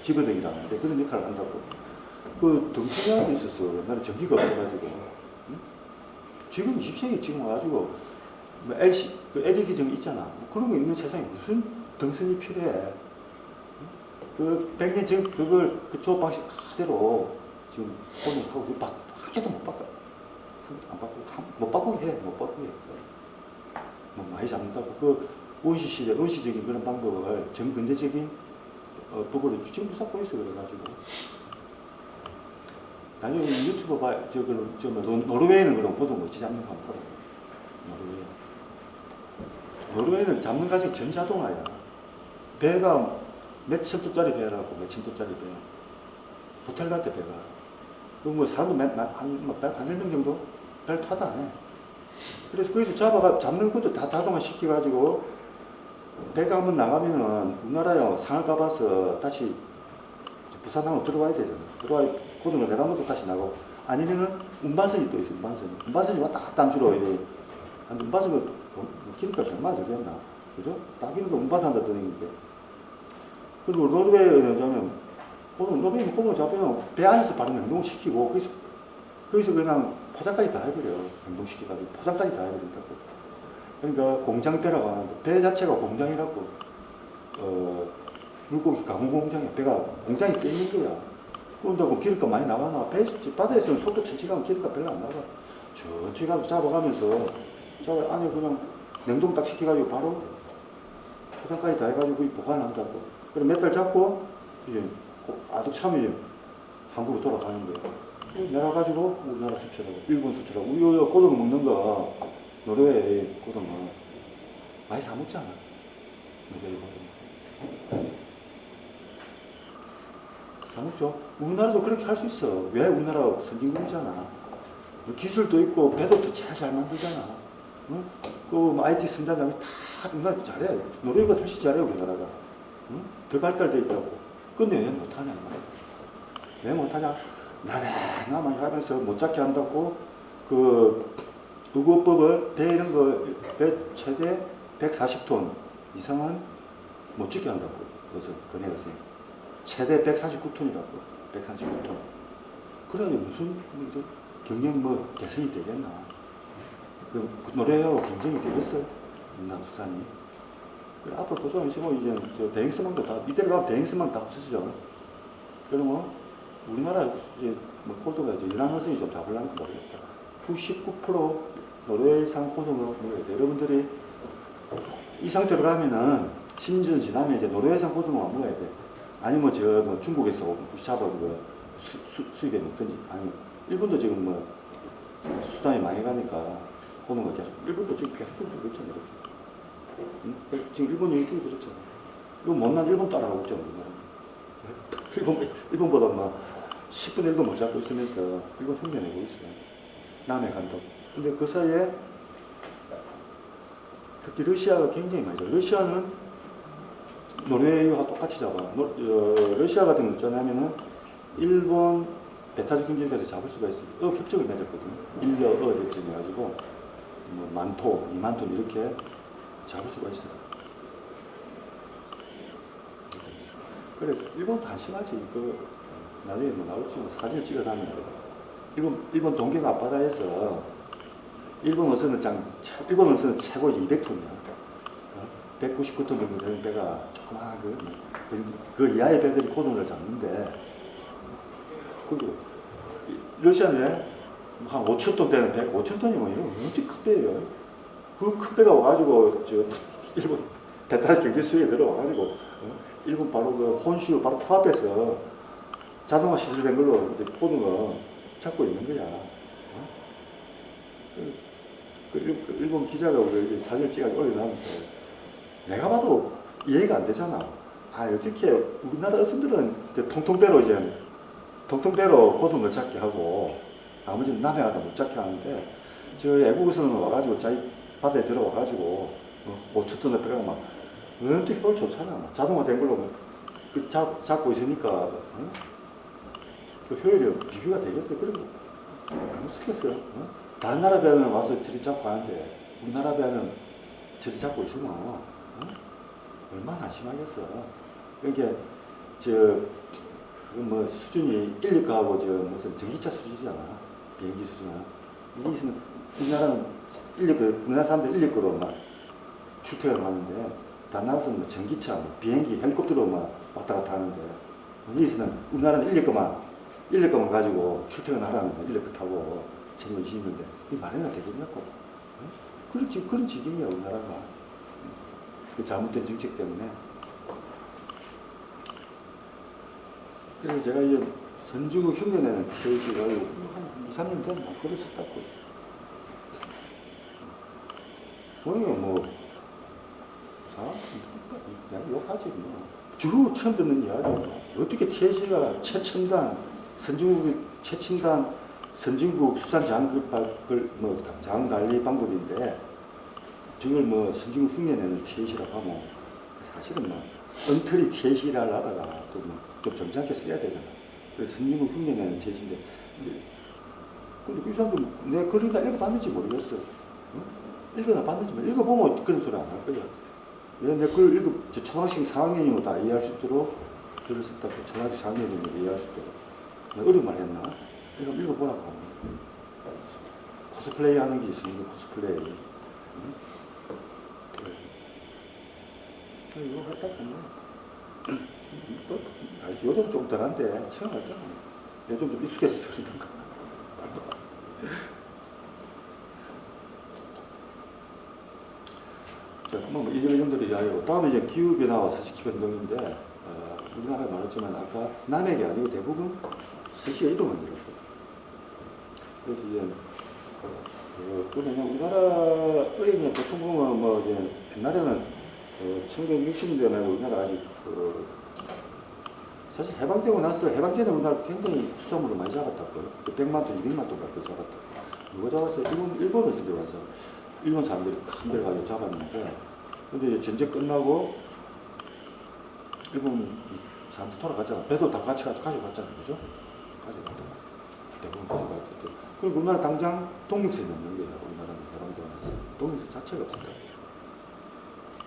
집어등이라는데 그런 역할을 한다고. 그 등선이라는 게 있었어. 옛날에 전기가 없어가지고. 응? 지금 20세기 지금 와가지고, 뭐 LC, 그 LED 전기 있잖아. 그런 거 있는 세상에 무슨 등선이 필요해. 그 100년 전 그걸 그 조업 방식 그대로 지금 오늘 하고 한 개도 못 바꿔. 안 바꾸고 못 바꾸게 해. 못 바꾸게 해. 뭐 많이 잡는다고. 원시시대, 원시적인 그런 방법을 정근대적인 법으로 지금 쌓고 있어, 그래가지고. 나중에 유튜브 노르웨이는 그런 고등 어찌 잡는 거 한번 보라. 노르웨이는 잡는 가정이 전자동화야. 배가 몇천 도짜리 배라고, 몇천 도짜리 배. 호텔 같아, 배가. 그럼 뭐 사람도 한 1명 정도? 별 타도 안 해. 그래서 거기서 잡는 것도 다 자동화 시켜가지고, 배가 한번 나가면은 우리나라에 상을 가봐서 다시 부산항으로 들어와야 되잖아. 들어와, 고등을 내려가면 다시 나가고. 아니면은 운반선이 또 있어, 운반선이. 운반선이 왔다 갔다 하면 주로 이래. 운반선은 기름값이 얼마나 들겠나. 그죠? 딱 이런 거 운반선다 드는데. 그리고 노르웨이는 노르웨이는 고등을 잡으면 배 안에서 바로 냉동을 시키고, 거기서 그냥 포장까지 다 해버려. 냉동시켜가지고 포장까지 다 해버린다고. 그러니까 공장배라고 하는데, 배 자체가 공장이라고, 물고기 가공 공장이야. 배가 공장이 꽤 있는 거야. 그런다고 기름값 많이 나가나? 바다에서는 속도 천천히 가면 기름값 별로 안 나가. 천천히 가서 잡아가면서, 안에 그냥 냉동 딱 시켜가지고 바로 포장까지 다 해가지고 보관을 한다고. 그럼 몇 달 잡고, 이제 아득 차면 이제 한국으로 돌아가는 거야. 내려가지고 우리나라 수출하고, 일본 수출하고, 우리 고등 먹는 거, 노르웨이 고등어 많이 사 먹잖아. 노르웨이 고등어 사 먹죠. 우리나라도 그렇게 할 수 있어. 왜? 우리나라 선진국이잖아. 기술도 있고 배도 잘 만들잖아. 응? 그 IT 선장님이 다 우리나라 잘해. 노르웨이가 훨씬 잘해, 우리나라가. 응? 더 발달돼 있다고. 근데 왜 못하냐? 왜 못하냐? 나만 하면서 못 잡게 한다고 의고법을 배 이런 거 최대 140톤 이상은 못 찍게 한다고. 그래서 그네가 최대 149톤이라고. 149톤. 그래야 무슨 경영 개선이 되겠나? 그 노래하고 경쟁이 되겠어? 우리나라 수산이. 그래, 앞으로 보조 있으면 이제 대행선망도 다 이대로 가면 대행선망 다 없어지죠. 그러면 우리나라 이제 고도가 이제 연안호선이 좀 잡으려면 모르겠다. 99% 노르웨이산 고등어 먹어야 돼. 여러분들이 이 상태로 가면은 심지어 지나면 이제 노르웨이산 고등어 먹어야 돼. 아니면 중국에서 잡아 수입해 먹든지, 아니면 일본도 지금 수단이 많이 가니까 고등어 계속, 일본도 지금 계속 수입하고 있잖아. 응? 지금 일본 일주일 그렇잖아. 이거 못난 일본 따라가고 있잖아. 일본보다 10분의 1도 못 잡고 있으면서 일본 흉내내고 있어요. 남해 간다고. 근데 그 사이에 특히 러시아가 굉장히 많이 잡아요. 러시아는 노르웨이와 똑같이 잡아. 러시아 같은 거 있잖아요. 일본 배타적 경제에서 잡을 수가 있어요. 협정을 맺었거든요. 일여 협정해가지고 만토, 2만톤 이렇게 잡을 수가 있어요. 그래, 일본도 한심하지. 나중에 나올지 사진을 찍어다니는 거. 일본 동경 앞바다에서 일본 어선은 최고 200톤이야. 199톤 정도 되는 배가 조그마한 그 이하의 배들이 고등어를 잡는데, 러시아는 한 5,000톤 되는 배, 5,000톤이면 이런 엄청 큰 배예요. 그 큰 배가 와가지고 일본 배탈 경제 수에 들어와가지고 일본 바로 혼슈 바로 코앞에서 자동화 시설된 걸로 고등어 잡고 있는 거야. 일본 기자가 우리 사진을 찍어 올려놨는데, 내가 봐도 이해가 안 되잖아. 어떻게 우리나라 어선들은 통통배로 고등어 잡게 하고, 나머지는 남해 가다 못 잡게 하는데, 저 애국어선은 와가지고 자기 바다에 들어와가지고 5,000톤의 배가 막 엄청 효율 좋잖아. 자동화된 걸로 잡고 있으니까 그 효율이 비교가 되겠어. 그리고 무섭겠어요. 다른 나라 배는 와서 저리 잡고 하는데 우리나라 배는 저리 잡고 있으면 얼마나 안심하겠어. 그러니까 수준이 1, 2가하고 무슨 전기차 수준이잖아. 비행기 수준은. 우리나라는 우리나라 사람들 1, 2거로 막 출퇴근을 하는데, 다른 나라에서는 전기차, 비행기, 헬리콥터로 막 왔다 갔다 하는데, 여기서는 우리나라는 1, 2거만 가지고 출퇴근하라는 거야. 1, 2거 타고 전부 20년대. 이 말이나 되겠냐고. 그런 지경이야, 우리나라가. 그 잘못된 정책 때문에. 그래서 제가 이제 선진국 흉내내는 TLC를 한 2, 3년 전에 막 글을 썼다고. 본인은 뭐, 그냥 욕하지 뭐. 주로 처음 듣는 이야기예요. 어떻게 TLC가 최첨단, 선진국의 최첨단 선진국 수산 자원관리 방법인데, 저걸 뭐 선진국 흉내내는 TLC라고 하면, 사실은 뭐, 엉터리 TLC를 하다가 또 뭐, 좀 점잖게 써야 되잖아. 그래서 선진국 흉내내는 TLC인데, 근데 그 사람들 내 글을 다 읽어봤는지 모르겠어. 응? 읽어나 봤는지 모르겠어. 읽어보면 그런 소리 안 할 거야. 내 글 초등학생 4학년이면 다 이해할 수 있도록 글을 썼다고. 초등학생 4학년이면 이해할 수 있도록. 내가 어려운 말 했나? 읽어보라고. 코스플레이 하는 게 있어. 이거 코스플레이. 응? 그래. 이거 했다 보면. 요즘 좀 덜한데, 처음 할 때는. 요즘 좀 익숙해서 그런가. 자, 뭐, 이 정도로 이야기하고, 다음에 이제 기후변화와 서식 변동인데, 우리나라에 말했지만, 아까 남에게 아니고 대부분 서식의 이동을 이뤘고. 그래서 이제, 그냥 우리나라 의회 보통 보면 뭐, 이제, 옛날에는 1960년대에는 우리나라 아직, 사실 해방되고 나서, 해방 전에 우리나라 굉장히 수산물을 많이 잡았다고요. 100만 톤, 200만 톤 가까이 잡았다고. 누가 잡았어요? 일본에서 들어와서. 일본 사람들이 큰 배를 가지고 잡았는데, 근데 이제 전쟁 끝나고, 일본 사람들 돌아갔잖아. 배도 다 같이 가져갔잖아요. 그죠? 가져갔다가. 대부분 가져갔거든. 그리고 우리나라 당장 독립선이 없는 거예요. 우리나라는 해방되고 나서. 독립선 자체가 없었다.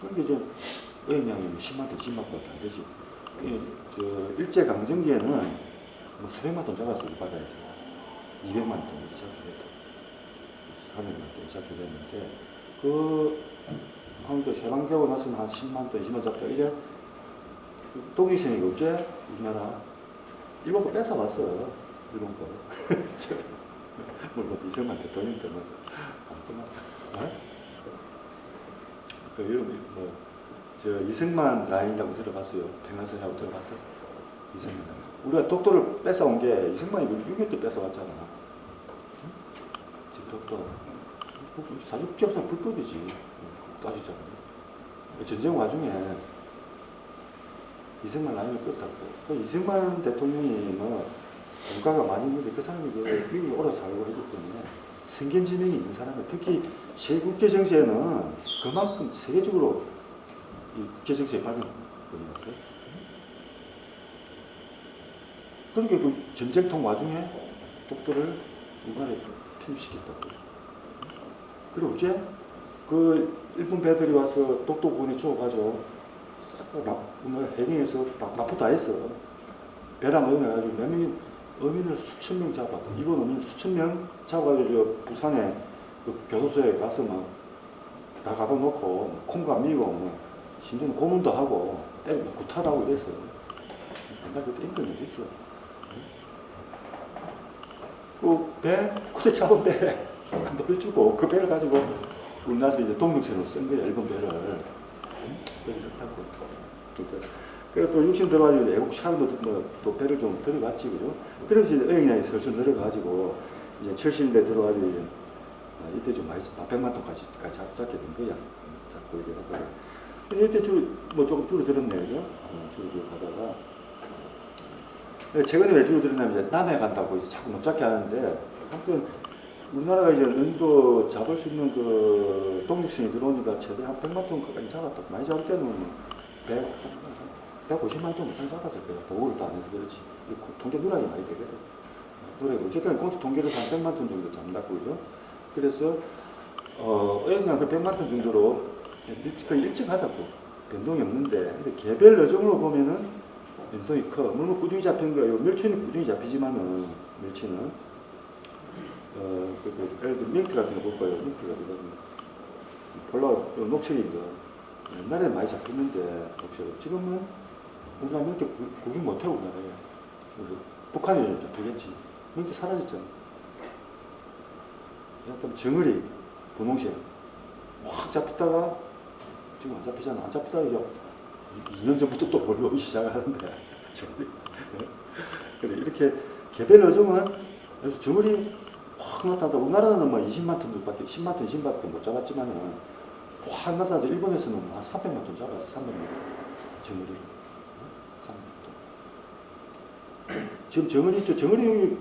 그러니까 이제, 어획량이 10만 톤, 10만 톤밖에 안 되지. 일제강점기에는 뭐 수백만 톤 잡았을 줄 받아야지. 200만 톤 이렇게 잡혀야 300만 톤 잡혀야 되는데, 한국 해방되고 나서는 한 10만 톤, 20만 잡다. 이제, 독립선이 어째 우리나라, 일본 거 뺏어왔어. 일본 거. 뭐, 이승만 대통령 때문에. 이승만 라인이라고 들어봤어요. 평안선이라고 들어봤어? 이승만 라인. 우리가 독도를 뺏어온 게 이승만이 6.25 때 뺏어왔잖아. 응? 지금 독도. 사주적상 불법이지. 따지자면. 전쟁 와중에 이승만 라인을 껐다고. 그 이승만 대통령이 뭐, 국가가 많이 있는데 그 사람이 미국에 오래 살고 했기 때문에 선견지명이 있는 사람은 특히 세국제정세에는 그만큼 세계적으로 이 국제정세에 발견되었어요. 그러니까 그 전쟁통 와중에 독도를 우리나라에 투입시켰다고. 그리고 어째 그 일본 배들이 와서 독도 부근에 주워가지고 해경에서 납포 다 했어. 배랑 어민해가지고 몇 명이 어민을 수천 명 잡았고, 일본 어민 수천 명 잡아가지고 부산에 그 교도소에 가서 막 다 가둬 놓고 콩과 미고 뭐 심지어는 고문도 하고 때리고 구타도 하고 이랬어. 옛날 그때 인권이 있어. 그 배, 그때 잡은 배 돌려주고 그 배를 가지고 우리나라에서 이제 독립선으로 쓴 거야. 일본 배를. 그래서 타고. 그래서 또 육신 들어가지고 애국 샤워도 또 배를 좀 들어갔지, 그죠? 그래서 이제 어획량이 슬슬 늘어가지고 이제 70년대 들어가지고 이제 이때 좀 많이 100만 톤까지 잡게 된 거야. 잡고 이렇게 하다가. 근데 이때 조금 줄어들었네, 그죠? 줄어들다가. 최근에 왜 줄어들었냐면 이제 남해 간다고 이제 자꾸 못 잡게 하는데, 아무튼 우리나라가 이제 은도 잡을 수 있는 그 독립선이 들어오니까 최대 한 100만 톤까지 잡았다. 많이 잡을 때는 150만 톤 이상 잡았을 거야. 보고를 다 안 해서 그렇지. 통계 누락이 많이 되거든. 누락이 어쨌든 공수 통계로 한 100만 톤 정도 잡는다고, 그죠? 그래서, 어획량 그 100만 톤 정도로 거의 일정하다고. 변동이 없는데, 근데 개별 어종으로 보면은 변동이 커. 물론 꾸준히 잡힌 거예요. 멸치는 꾸준히 잡히지만은, 멸치는. 예를 들어 민트 같은 거 볼 거예요. 민트 같은 거. 볼라, 녹색인 거. 옛날에 많이 잡혔는데, 녹색. 지금은 우리나라 민트 구경 못해, 우리나라에. 북한이 잡히겠지. 민트 사라졌잖아. 약간 정어리, 분홍색. 확 잡혔다가 지금 안 잡히잖아. 안 잡히다 이제 2년 전부터 또 몰려오기 시작하는데. 그래, 이렇게 개별 어종은 그래서 저물이 확 나타나다. 우리나라는 뭐 20만 톤밖에, 10만 톤, 20만 톤 못 잡았지만은 확 나타나다. 일본에서는 한 300만 톤 잡았어. 300만 톤. 저물이. 300만 톤. 지금 정어리 있죠. 정어리 여기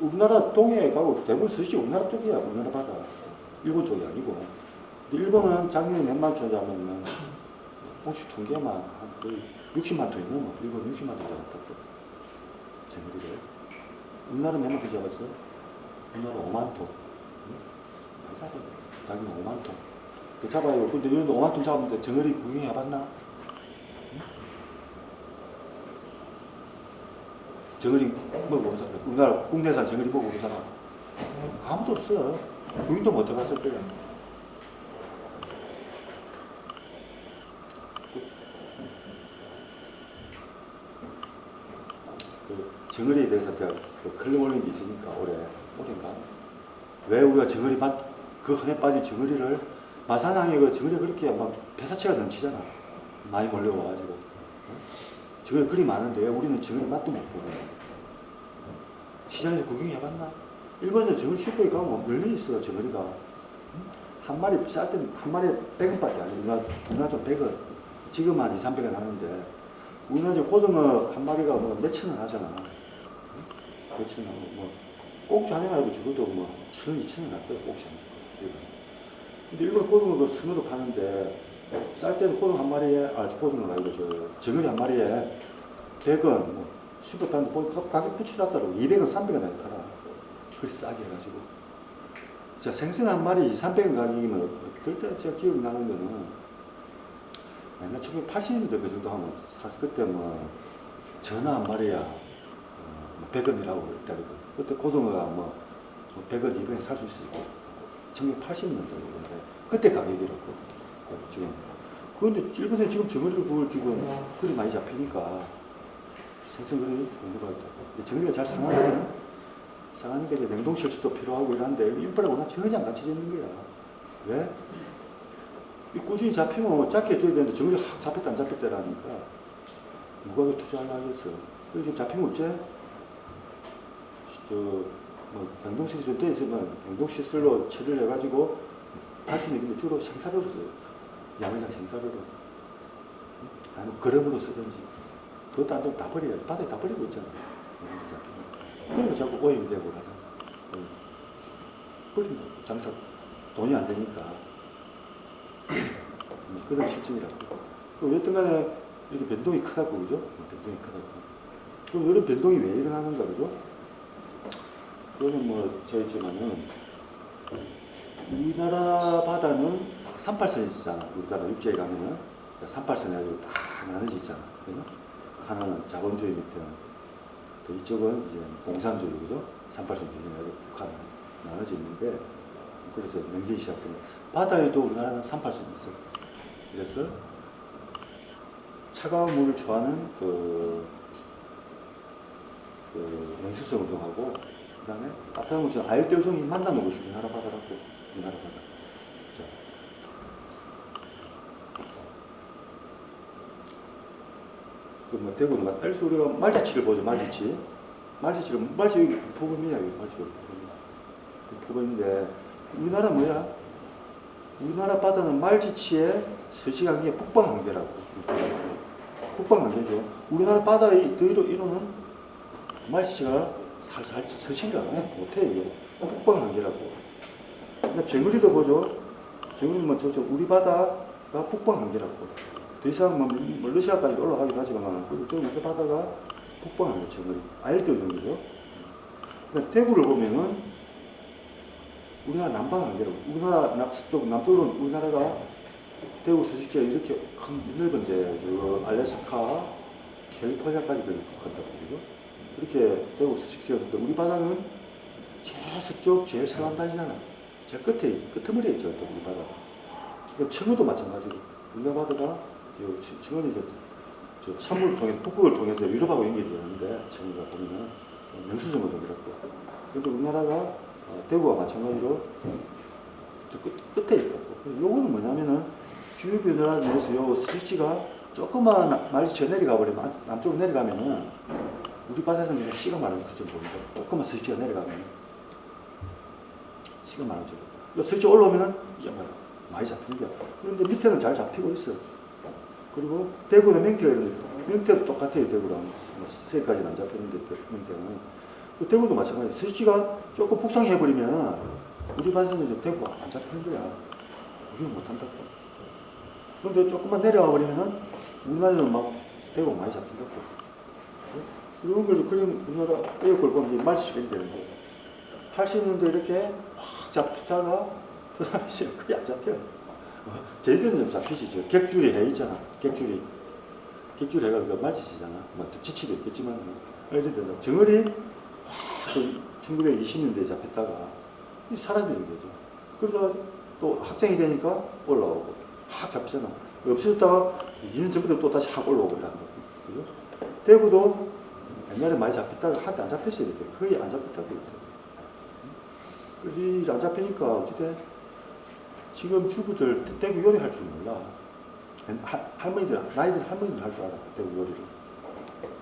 우리나라 동해에 가고 대부분 서식 우리나라 쪽이야. 우리나라 바다. 일본 쪽이 아니고. 일본은 작년에 몇만 톤 잡으면 혹시 통계만 한 거의 60만 톤이 넘어. 일본 60만 톤 잡았다고. 정어리를. 우리나라 몇만 톤 잡았어? 우리나라 5만 톤. 많이 잡아요. 자기는 5만 톤. 그 잡아요. 근데 이런 5만 톤 잡았는데 정어리 구경해봤나? 정어리 먹어본 사람, 우리나라 국내산 정어리 먹어본 사람 아무도 없어. 구경도 못 해봤을 거야. 그 정어리에 대해서 제가 그 글을 올린 게 있으니까 올해인가? 왜 우리가 정어리 그 흔해 빠진 정어리를 마산항에 그 정어리가 그렇게 막 폐사체가 넘치잖아. 많이 몰려와가지고. 정어리 그리 많은데 우리는 정어리 맛도 못 보고. 시장에서 구경해봤나? 일본에서 정어리 슈퍼에 가면 널리 있어, 정어리가. 한 마리 쌀 때는 한 마리에 100원밖에 안 해. 우리나라도 100원. 지금 한 2, 300원 하는데, 우리나라 고등어 한 마리가 뭐 몇천 원 하잖아. 몇천 원 하고, 뭐, 꼭지 하나만 해도 죽어도 뭐, 1,000원, 2,000원 할 거야, 꼭지 하나. 근데 일본 고등어도 선으로 파는데, 쌀 때는 고등어 한 마리에, 고등어가 아니고, 정어리 한 마리에 100원, 뭐, 슈퍼 파는데 보니까 가격 붙여놨더라고. 200원, 300원 에 팔아. 그리 싸게 해가지고. 자, 생선 한 마리 2, 300원 가격이면, 그때 제가 기억나는 거는, 옛날 1980년대 그 정도 하면, 사실 그때 뭐, 전어 한 마리야, 100원이라고 그랬다거든. 그때 고등어가 뭐, 100원, 200원 살 수 있었고, 1980년대. 그때 가격이라고. 지금. 그런데 일본에 지금 정어리를 그걸 지금 그리 많이 잡히니까, 생선그릇이 공부가 있다고. 정리가 잘 상하거든. 상하니까 이제 냉동 실수도 필요하고 이런데, 인프라가 워낙 전혀 안 갖춰져 있는 거야. 왜? 이 꾸준히 잡히면 작게 줘야 되는데, 정리 확 잡혔다 안 잡혔다라니까. 누가 그 투자하려 하겠어. 그래서 잡히면 어째? 뭐, 냉동시설 좀 돼 있으면, 냉동시설로 처리를 해가지고, 팔 수 있는 데 주로 생사료로 써요. 양의장 생사료로. 아니면 그릇으로 쓰든지. 그것도 안 되면 다 버려요. 바다에 다 버리고 있잖아. 그러면 자꾸 오염되고 가서. 버린다. 장사 돈이 안 되니까. 그런 실정이라고. 여튼 간에 이렇게 변동이 크다고, 그죠? 변동이 크다고. 그럼 이런 변동이 왜 일어나는가, 그죠? 그거는 뭐, 저희지만은, 우리나라 바다는 38선이잖아. 우리나라 육지에 가면은. 38선이 아주 다 나눠져 있잖아. 그죠? 하나는 자본주의 밑에, 또 이쪽은 이제 공산주의, 그죠? 38선 기준으로 북한은 나눠져 있는데, 그래서 명제이 시작되면, 바다에도 우리나라는 38선이 있어. 그래서 차가운 물을 좋아하는 영수성 어종하고, 그 다음에 따뜻한 물을 좋아하는 아열대 어종이 만나는 곳이 우리나라 바다라고, 우리나라 바다. 자. 뭐 대구는 막 알수 우리가 말지치를 보죠. 말지치 여기 부품이야. 여기 말지치 부품인데 우리나라 뭐야? 우리나라 바다는 말지치의 서식한계가 북방한계라고. 북방한계죠. 우리나라 바다의 이론은 말지치가 살살 서식을 안 해. 못해 이게. 북방한계라고. 그러니까 정어리도 보죠. 정어리는 뭐 우리 바다가 북방한계라고. 더 이상 뭐 러시아까지 올라가기도 하지만 저기 우리 바다가 북방한계 정어리. 아열대 정도죠. 그러니까 대구를 보면은 우리나라 남방한계라고. 우리나라 남쪽으로는 우리나라가 대구 서식지가 이렇게 큰 넓은데 저 알래스카, 캘리포니아까지 간다고 그러죠. 그렇게 대구 서식지였는데 우리 바다는 제일 서쪽, 제일 서남 단이잖아. 제일 끄트머리에 있죠, 또 우리 바다가. 그러니까 청어도 마찬가지고 우리나라 바다가 청어는 저 찬물을 통해서 북극을 통해서 유럽하고 연결이 되는데 청어가 보면은 명수정어종이라고. 그런데 우리나라가 대구와 마찬가지로 저 끝에 있다고. 요거는 뭐냐면은 기후변화로 인해서 요 스위치가 조금만 말리쳐 내려가 버리면, 남쪽으로 내려가면은, 우리 바다에서는 그냥 시가 많은 그 정도인데, 조금만 스위치가 내려가면, 시가 많은 정도. 스위치 올라오면은, 이제 많이 잡히는 거야. 그런데 밑에는 잘 잡히고 있어. 그리고 대구는 명태도 똑같아요. 대구랑 세까지는 안 잡히는데 명태는 그 대구도 마찬가지예요. 스위치가 조금 북상해버리면 우리 반에서는 대구가 안 잡히는 거야. 우리는 못한다고. 그런데 조금만 내려와 버리면은 우리나라는 막 대구가 많이 잡힌다고. 이런 걸 그림 우리나라 에어컨 보면 말치시켜야 되는데 80년대 이렇게 확 잡히다가 그 다음에 거의 안 잡혀. 저희들은 좀 잡히시죠. 객줄이 해 있잖아. 객줄이 해가 그 말치시잖아. 뭐 지치도 있겠지만 예를 들어 정어리 확 1920년대에 잡혔다가 사라지는 거죠. 그러다가 또 확장이 되니까 올라오고 확 잡히잖아. 없어졌다가 2년 전부터 또 다시 확 올라오고 이란다. 그죠? 대구도 옛날에 많이 잡혔다가 한때 안 잡혔어야 돼. 거의 안 잡혔다고 그래. 안 잡히니까 어쨌든 지금 주부들 대구 요리할 줄 몰라. 할머니들, 나이들 할머니들 할 줄 알아. 대구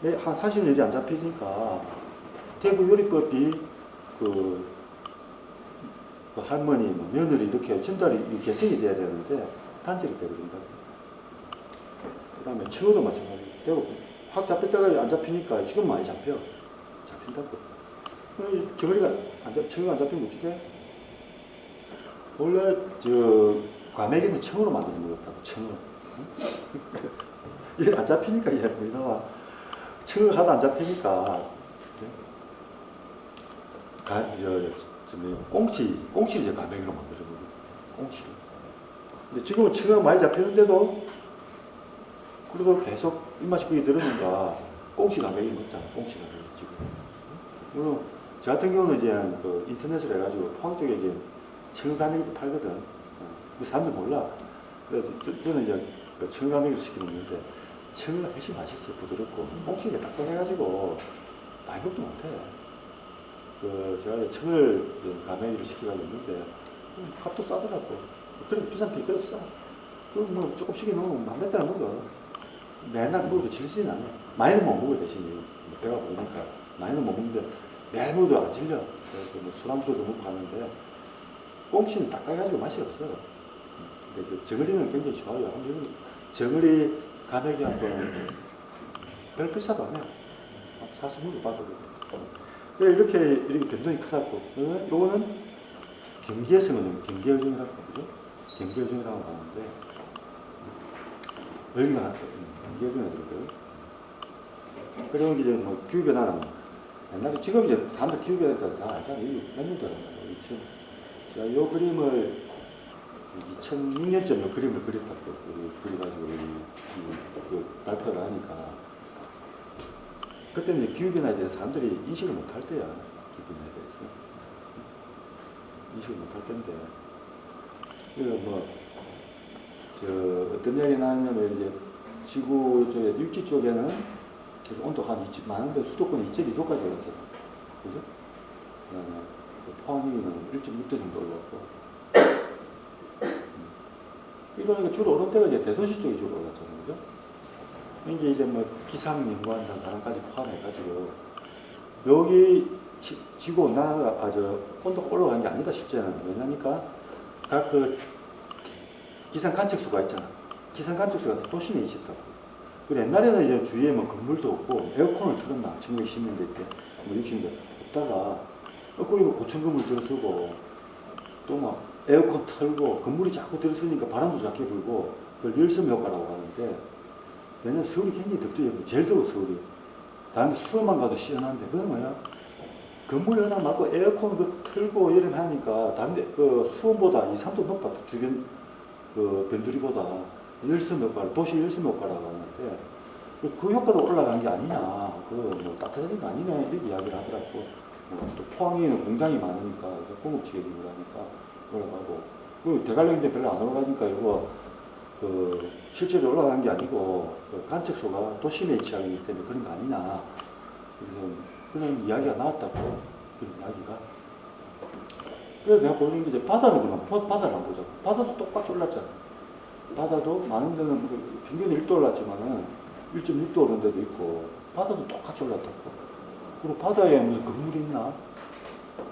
요리를. 한 40년이 안 잡히니까 대구 요리법이 그 할머니, 며느리 이렇게 전달이 개선이 돼야 되는데 단절이 되어버린다. 그 다음에 청어도 마찬가지. 대구 확 잡혔다가 안 잡히니까 지금 많이 잡힌다고. 청어가 안 잡히면 어떻게? 원래 과메기는 청어로 만드는 거였다고. 청어. 이게 안 잡히니까 이제 우리나라 청어 하도 안 잡히니까 꽁치를 이제 과메기로 만드는 거예요. 꽁치를. 근데 지금은 청어가 많이 잡히는데도 그래도 계속 입맛이 그게 들으니까 꽁치 과메기 먹잖아. 꽁치 과메기 지금. 물론 저 같은 경우는 이제 그 인터넷을 해가지고 포항 쪽에 이제 청어 과메기도 팔거든. 그 사람들 몰라. 그래서 저는 이제 그 청어 과메기를 시켜 먹는데 청어가 훨씬 맛있어. 부드럽고 꽁치가 딱딱해가지고 많이 먹도 못해. 제가 청어를 과메기를 시켜가지고 있는데 값도 싸더라고. 그래도 비싼 편 그래도 싸. 뭐 조금씩 넣으면 몇 달 먹어. 맨날 먹어도 질리진 않아. 많이는 못 먹어 대신에 배가 부르니까 많이는 못 먹는데 매일 먹어도 안 질려. 그래서 뭐 술안주도 먹고 가는데 꽁치는 딱딱해가지고 맛이 없어. 근데 정어리는 굉장히 좋아요. 한번 정어리 가격이 한번 별 비싸도 안 해. 사서 먹어봐도. 이렇게 변동이 크다고. 요거는 경계에서는 경계어종이라고 하죠. 경계어종이라고 하는데 여기가 경계어종이 들어요. 그리고 이제 뭐 기후변화는 옛날에 지금 이제 사람들 기후변화에 다 알잖아요. 몇 년도 알아요. 제가 요 그림을 2006년쯤 요 그림을 그렸다고. 그래가지고 그 발표를 하니까 그때는 이제 기후변화에 대해서 사람들이 인식을 못할 때야. 기후변화에 대해서. 인식을 못할 때인데. 어떤 이야기 나왔냐면, 이제, 지구 쪽에, 육지 쪽에는 온도가 한 많은데 수도권이 2.2도까지 올랐잖아. 그죠? 포항이는 1.6도 정도 올랐고. 이거는 주로 오른 때가 이제 대도시 쪽이 주로 올랐잖아요. 그죠? 이게 이제 뭐 기상연구원이라는 사람까지 포함해가지고 여기 지구 온난화가 온도가 올라간 게 아니다 실제는. 왜냐니까 각 그 기상 관측소가 있잖아. 기상 관측소가 도심에 있었다고. 그리고 옛날에는 이제 주위에 뭐 건물도 없고 에어컨을 틀었나 1910년대 때, 뭐 60년대 없다가 거기 뭐 고층 건물 들어서고 또 막 에어컨 틀고 건물이 자꾸 들어서니까 바람도 작게 불고 그걸 열섬 효과라고 하는데. 왜냐면 서울이 굉장히 덥죠. 제일 더워 서울이. 다른데 수도만 가도 시원한데 그건 뭐야? 건물 하나 막고 에어컨 틀고 여름 하니까 다른데 수온보다 2, 3도 높아. 주변 변두리보다 열섬 효과를 도시 열섬 효과라고 하는데 그 효과로 올라간 게 아니냐. 뭐 따뜻한 거 아니냐 이렇게 이야기를 하더라고. 또 포항에는 공장이 많으니까 공업지역이고 하니까 올라가고. 그 대관령인데 별로 안 올라가니까 이거 실제로 올라간 게 아니고, 관측소가 도심에 위치하기 때문에 그런 거 아니냐. 그래서 그런 이야기가 나왔다고, 그런 이야기가. 그래서 내가 보는 게 이제 바다를 한번 보자고. 바다도 똑같이 올랐잖아. 바다도 많은 데는 평균 1도 올랐지만은 1.6도 오른 데도 있고, 바다도 똑같이 올랐다고. 그리고 바다에 무슨 건물이 있나?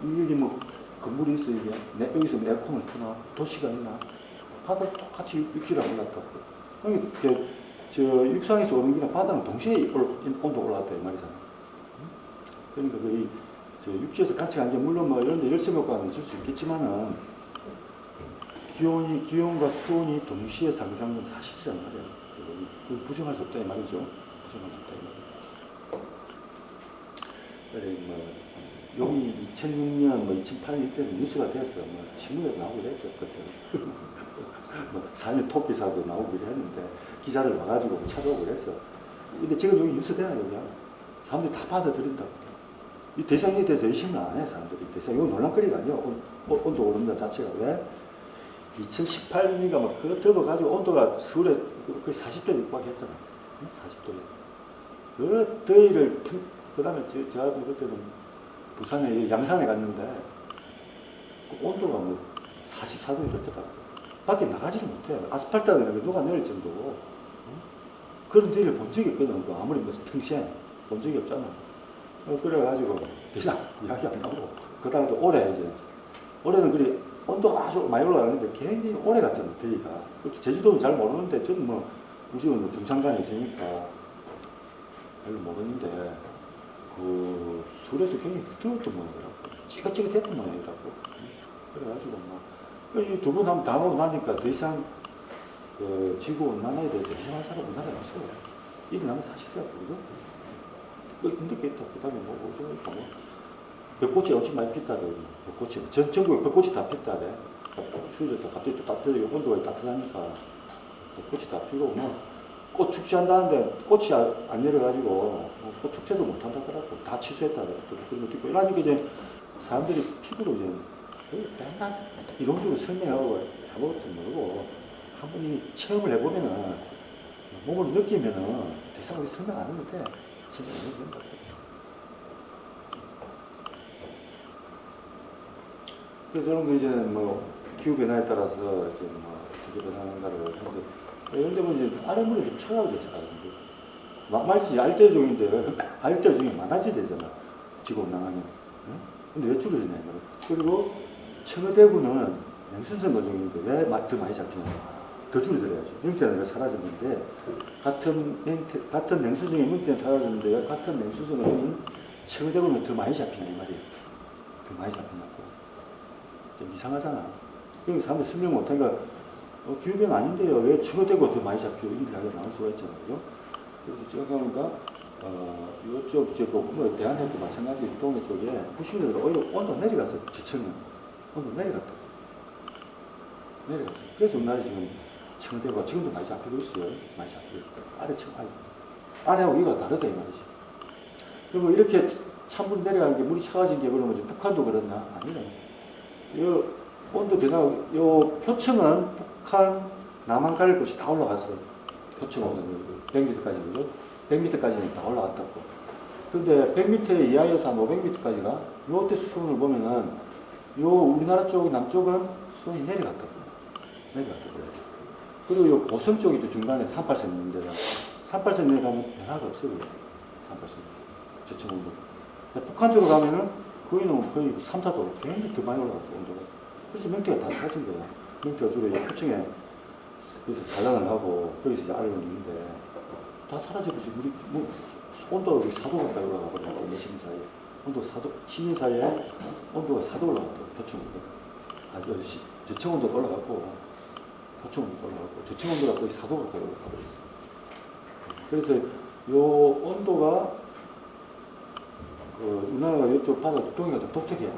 여기 뭐 건물이 있어, 이게. 여기서 에어컨을 트나? 도시가 있나? 바다도 똑같이 육지를 올랐다고. 그러니까 저 육상에서 오는 게랑 바다는 동시에 온도가 올라왔다, 이 말이잖아. 그러니까 거의 저 육지에서 같이 가는 게 물론 뭐 이런 데 열섬 효과는 있을 수 있겠지만은 기온과 수온이 동시에 상승하는 건 사실이란 말이에요. 그걸 부정할 수 없다 이 말이죠. 부정할 수 없다 이 말이에요. 그래 뭐 여기 2006년 뭐 2008년 이때는 뉴스가 됐어. 뭐 신문에도 나오기도 했어 그때. 뭐 산에 토끼사도 나오기도 했는데 기자들 와가지고 찾아오고 그랬어. 근데 지금 여기 뉴스 되나 여기야? 사람들이 다 받아들인다고. 이 대상에 대해서 의심을 안 해 사람들이. 대상 이거 논란거리가 아니야. 온도 오른다 자체가 왜? 2018년인가 막 그거 들어가지고 온도가 서울에 거의 40도 육박했잖아. 40도에. 그 더위를 그 다음에 저하고 그때는 부산에 양산에 갔는데 그 온도가 뭐 44도 이렇더라고. 밖에 나가지를 못해. 아스팔트가 녹아 내릴 정도고. 그런 더위를 본 적이 없거든. 아무리 무슨 평시에 본 적이 없잖아. 그래가지고 그냥 이야기 안 나오고 그 다음에 올해 이제 올해는 그리 온도가 아주 많이 올라가는데 굉장히 오래 갔잖아 더위가. 제주도는 잘 모르는데 저는 뭐 우리는 뭐 중산간에 있으니까 별로 모르는데 그 술에서 굉장히 더웠던 모양이더라고. 찌긋찌긋했던 모양이더라고. 그래가지고 뭐 두 번 한번 당하고 나니까 더 이상 그 지구온난화에 대해서 의심할 사람은 우리나라에 없어. 일어나는 사실이야 그거. 근데 겠다. 그 다음에 뭐 벚꽃이 엄청 많이 피었다래. 벚꽃이 전국에 벚꽃이 다 피었다래. 추워졌다 갑자기 또 따뜻해지고 온도가 따뜻하니까 벚꽃이 다 피고 뭐 꽃 축제한다는데 꽃이 안 내려가지고 뭐 꽃 축제도 못 한다더라고. 다 취소했다래. 그런 것도 있고 이러니까 이제 사람들이 피부로 이제 맨날 이론적으로 설명하고 해볼지 모르고 한번 이 체험을 해보면은 몸을 느끼면은 대상하게 설명 안 해도 돼. 설명 안 해도 된다. 그래서 이런 거 이제 뭐 기후변화에 따라서 이제 뭐 어떻게 변하는가를 하는데 예를 들면 이제 아랫물이 좀 차가워졌어. 막말지 알대종인데 알대종이 많아져야 되잖아. 지구온난화는. 근데 왜 줄어드냐 이거는. 그리고 청어대구는 냉수성 어종인데 왜 더 많이 잡히냐. 더 줄어들어야지. 맹태는 왜 사라졌는데 같은 냉수성의 맹태는 사라졌는데 왜 같은 냉수성 어종인 청어대구는 더 많이 잡히냐 이 말이에요. 더 많이 잡히냐고. 좀 이상하잖아. 그러니까 사람들이 설명 못하니까 기후변화 아닌데요. 왜 청어대구가 더 많이 잡히고 이렇게 이야기가 나올 수가 있잖아요. 그죠? 그래서 제가 보니까 이쪽 뭐 대한해도 마찬가지 동해 쪽에 90년대로 오히려 온도 내려가서 지층은 온도 내려갔다. 내려갔어. 그래서 우리나라 지금 청어대구가 지금도 많이 잡히고 있어요. 많이 잡히고 있고 아래하고 위가 다르다 이 말이지. 그리고 이렇게 찬물이 내려가는 게 물이 차가워진 게 그러면 북한도 그렇나? 아니네. 이 온도 변화, 요 표층은 북한, 남한가를 곳이 다 올라갔어. 표층은 100m까지, 그죠? 100m까지는 다 올라갔다고. 근데 100m 이하에서 한 500m까지가 요때 수온을 보면은 요 우리나라 쪽, 남쪽은 수온이 내려갔다고. 내려갔다고. 그리고 요 고성 쪽이 또 중간에 38선 있는데 38선 내려가면 변화가 없어. 38선. 저층 온도. 북한 쪽으로 가면은 거기는 거의 3, 4도 굉장히 더 많이 올라갔어, 온도가. 그래서 명태가 다 사라진 거야. 명태가 주로 이제 표층에 그래서 산란을 하고 거기서 이제 알을 넣는데 다 사라져버리지. 물이 뭐 온도가 4도 가까이 올라가 버렸고 몇십 년 사이에 온도 4도 10년 사이에 온도가 4도 올라갔다. 표층 온도. 저층 온도가 올라갔고 표층 온도가 올라갔고 저층 온도가 거의 4도 가까이 올라가 버렸어. 그래서 요 온도가 우리나라가 이쪽 바다 동해가 좀 독특해요.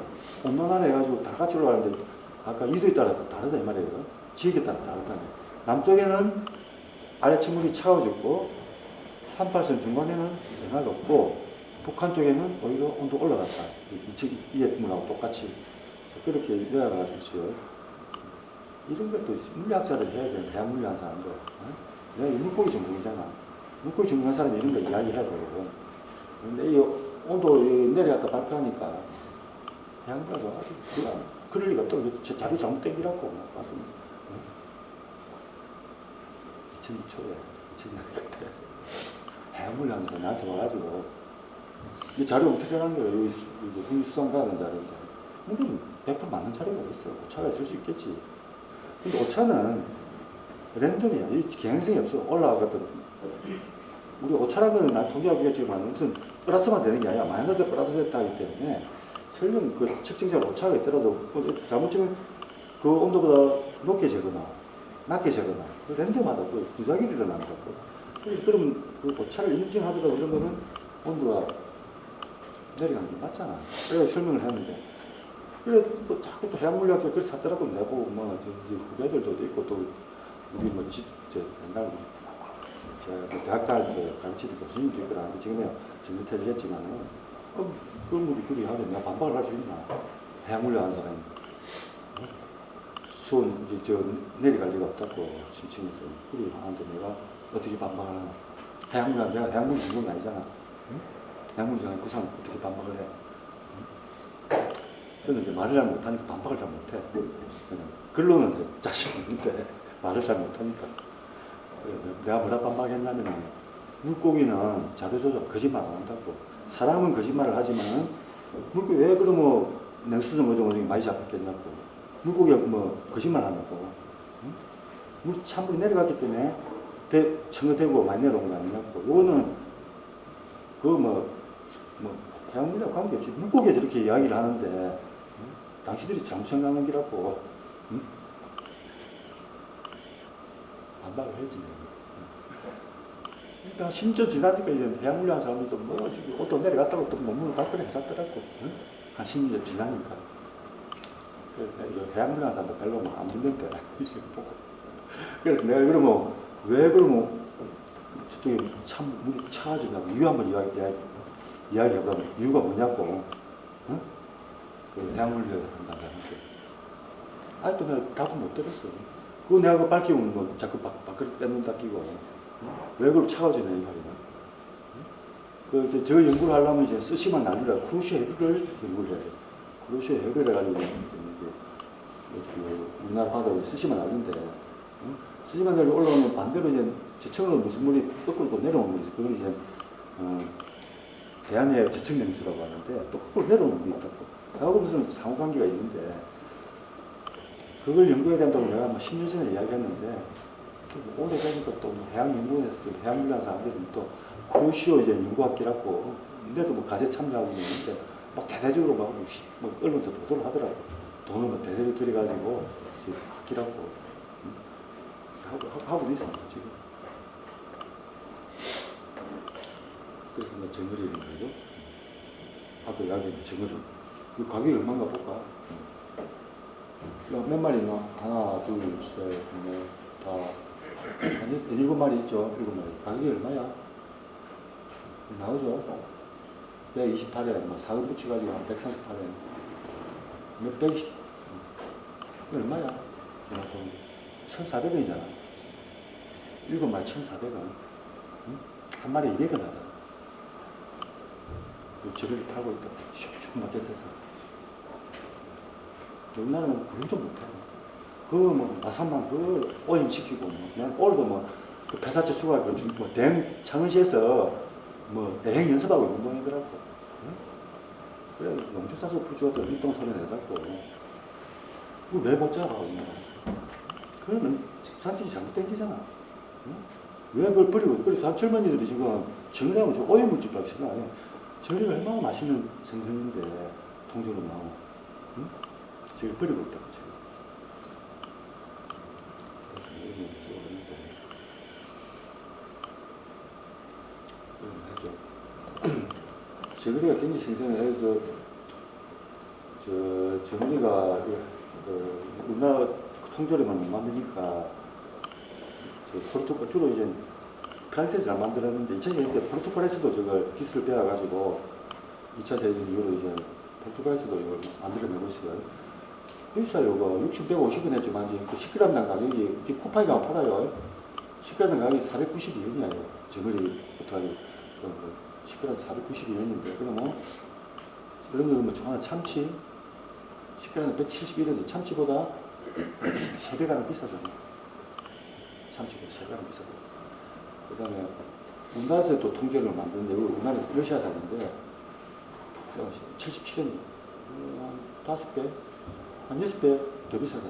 온난화를 해가지고 다 같이 올라가는데 아까 이도에 따라 다르다 이 말이에요. 지역에 따라 다르다. 남쪽에는 아래층물이 차가워졌고 38선 중간에는 변화가 없고 북한 쪽에는 오히려 온도 올라갔다. 이 예품하고 똑같이 그렇게 이해가 줄 수 있어요. 이런 것도 물리학자들 해야 되는 대학 물리학 사람들. 내가 물고기 전공이잖아. 물고기 전공한 사람이 이런 거 이야기해야 되거든. 근데 이 온도 내려갔다 발표하니까 해양가가 아주 그럴 리가 없다고 자료 잘못 땡기라고 맞습니다. 2000년 초에, 2000년 그때 해양물 하면서 나한테 와가지고 이 자료 어떻게 하는 거예요? 여기 국립수산 가는 자료인데. 근데 100% 맞는 자료가 있어. 오차가 있을 수 있겠지. 근데 오차는 랜덤이야. 이 개연성이 없어. 올라가거든. 우리 오차라는 건 난 통계하겠지만 무슨 플러스만 되는 게 아니라 마이너스 플러스 됐다 하기 때문에 설령 그 측정상 오차가 있더라도 잘못 치면 그 온도보다 높게 재거나 낮게 재거나 그 랜덤마다 그 부작용이 일어나는 거고. 그래서 그럼 그 오차를 인증하더라도 그러면은 온도가 내려가는 게 맞잖아. 그래서 설명을 했는데. 그래, 뭐 자꾸 또 해양물리학자 글 사더라고 내고, 뭐, 이제 후배들도 있고, 또, 우리 뭐, 옛날, 제가 대학 갈 때 가르치는 교수님도 있거라. 지금은 정리퇴직했지만은, 그런 분이 그리 하면 내가 반박을 할 수 있나. 해양물리학 하는 사람이. 수원, 이제 내려갈 리가 없다고 신청해서, 그리 하는데 내가 어떻게 반박을 하나. 해양물리학, 내가 해양물리 전공이 아니잖아. 응? 해양물리 전공이 그 사람 어떻게 반박을 해. 저는 이제 말을 잘 못하니까 반박을 잘 못해. 그냥 글로는 이제 자신 있는데 말을 잘 못하니까. 내가 뭐라 반박했냐면 물고기는 자료조작 거짓말 안 한다고. 사람은 거짓말을 하지만 물고기 왜 그러면 냉수정 어종이 많이 잡혔겠냐고. 물고기가 뭐 거짓말 하냐고. 응? 물 찬물이 내려갔기 때문에 청어대고 많이 내려온 거 아니냐고. 요거는 뭐 해양물리하고 관계없이 물고기가 저렇게 이야기를 하는데 당신들이 잘못 생각하는 기라고 반박을 해야지. 그러니까 심지어 지나니까 이제 해양물리하는 사람들도 뭐 지금 옷도 내려갔다고 또 논문을 발표를 해놨더라고. 한 10년 지나니까. 그래서 해양물리하는 사람도 별로 안 믿는데 보고. 그래서 내가 그러면 왜 그러면 저쪽에 참 물이 차가지냐고 이유 한번 이야기해보면 이유가 뭐냐고. 응? 그 해양물리학을 한다고 하는데 아직도 내가 답은 못 들었어. 그거 내가 밝히면 뭐 자꾸 밖으로 뺏는다 끼고 왜 그걸 차가워지냐 이 말이야. 저 연구를 하려면 이제 쓰시만 날리라 크루시오 해류를 연구를 해야 돼. 크루시오 해류를 해가지고 우리나라 바다에 쓰시만 날리는데 쓰시만 날리 올라오면 반대로 이제 제청으로 무슨 물이 거꾸로 또 내려오는 게 있어. 그걸 이제 대한해역 제청냉수라고 하는데 또 거꾸로 내려오는 게 있다고. 하고 무슨 상호관계가 있는데 그걸 연구해야 된다고 내가 뭐 10년 전에 이야기했는데 오래되니까 또 해양연구원에서 해양물리학 사람들은 또 크루시오 이제 연구학기라고 근데도 뭐 과제 참여하고 있는데 막 대대적으로 막 언론에서 보도를 하더라고. 돈을 막 대대적으로 들여가지고 학기라고 하고 있어 지금. 그래서 뭐 정거리 이런 거죠. 아까 이야기한 정거리. 그 가격이 얼마인가 볼까? 몇 마리 있나? 하나, 둘, 셋, 넷, 다. 아니, 7마리 있죠? 7마리. 가격이 얼마야? 나오죠? 128엔, 뭐, 사근 붙여가지고 한 138엔. 몇백이, 얼마야? 1,400원이잖아. 7마리 1,400원. 응? 한 마리 200원 하잖아. 저를 타고 있다. 슉슉 막혔었어. 우리나라는 그것도 못해. 뭐, 마산만 그걸 오인시키고, 난 오늘도 그 폐사체 수거할 거 대행 창원시에서 대행 연습하고 있는 동이더라고. 응? 그래, 용주사서 부주어도 일동 소리 내자고. 그거 왜 못 잡아, 우리나라. 그거는 산식이 잘못된 기잖아. 응? 왜 그걸 버리고, 그래서 젊은이들이 지금 정리하고 좀 오염물질 밖에 생각 안 해. 저희가 얼마나 맛있는 생선인데, 통째로 나오고. 응? 지금 버리고 있다고, 지금. 그래서 이거 하죠. 저희가 굉장히 생선해서, 정리가, 우리나라 통조림은 못 만드니까, 포르투갈, 주로 이제, 프랑스에서 잘 만들었는데 2000년 때 포르투갈에서도 저걸 기술을 배워가지고 2차 대전 이후로 이제 포르투갈에서도 이걸 만들어내고 있어요. 비싸요. 60, 150원 했지만 이제 그 10g당 가격이 쿠팡이가 안 팔아요. 10g당 가격이 492원이에요. 저걸이 어떡하지? 10g 492원인데 그러면 이런 거 뭐 중하나 참치 10g 171원이 참치보다 3배가량 비싸잖아요. 참치가 3배가 비싸고. 그 다음에 우리나라에서 또 통째로 만드는데, 우리나라에서 러시아산인데, 77원, 한 5배? 한 6배 더 비싸다.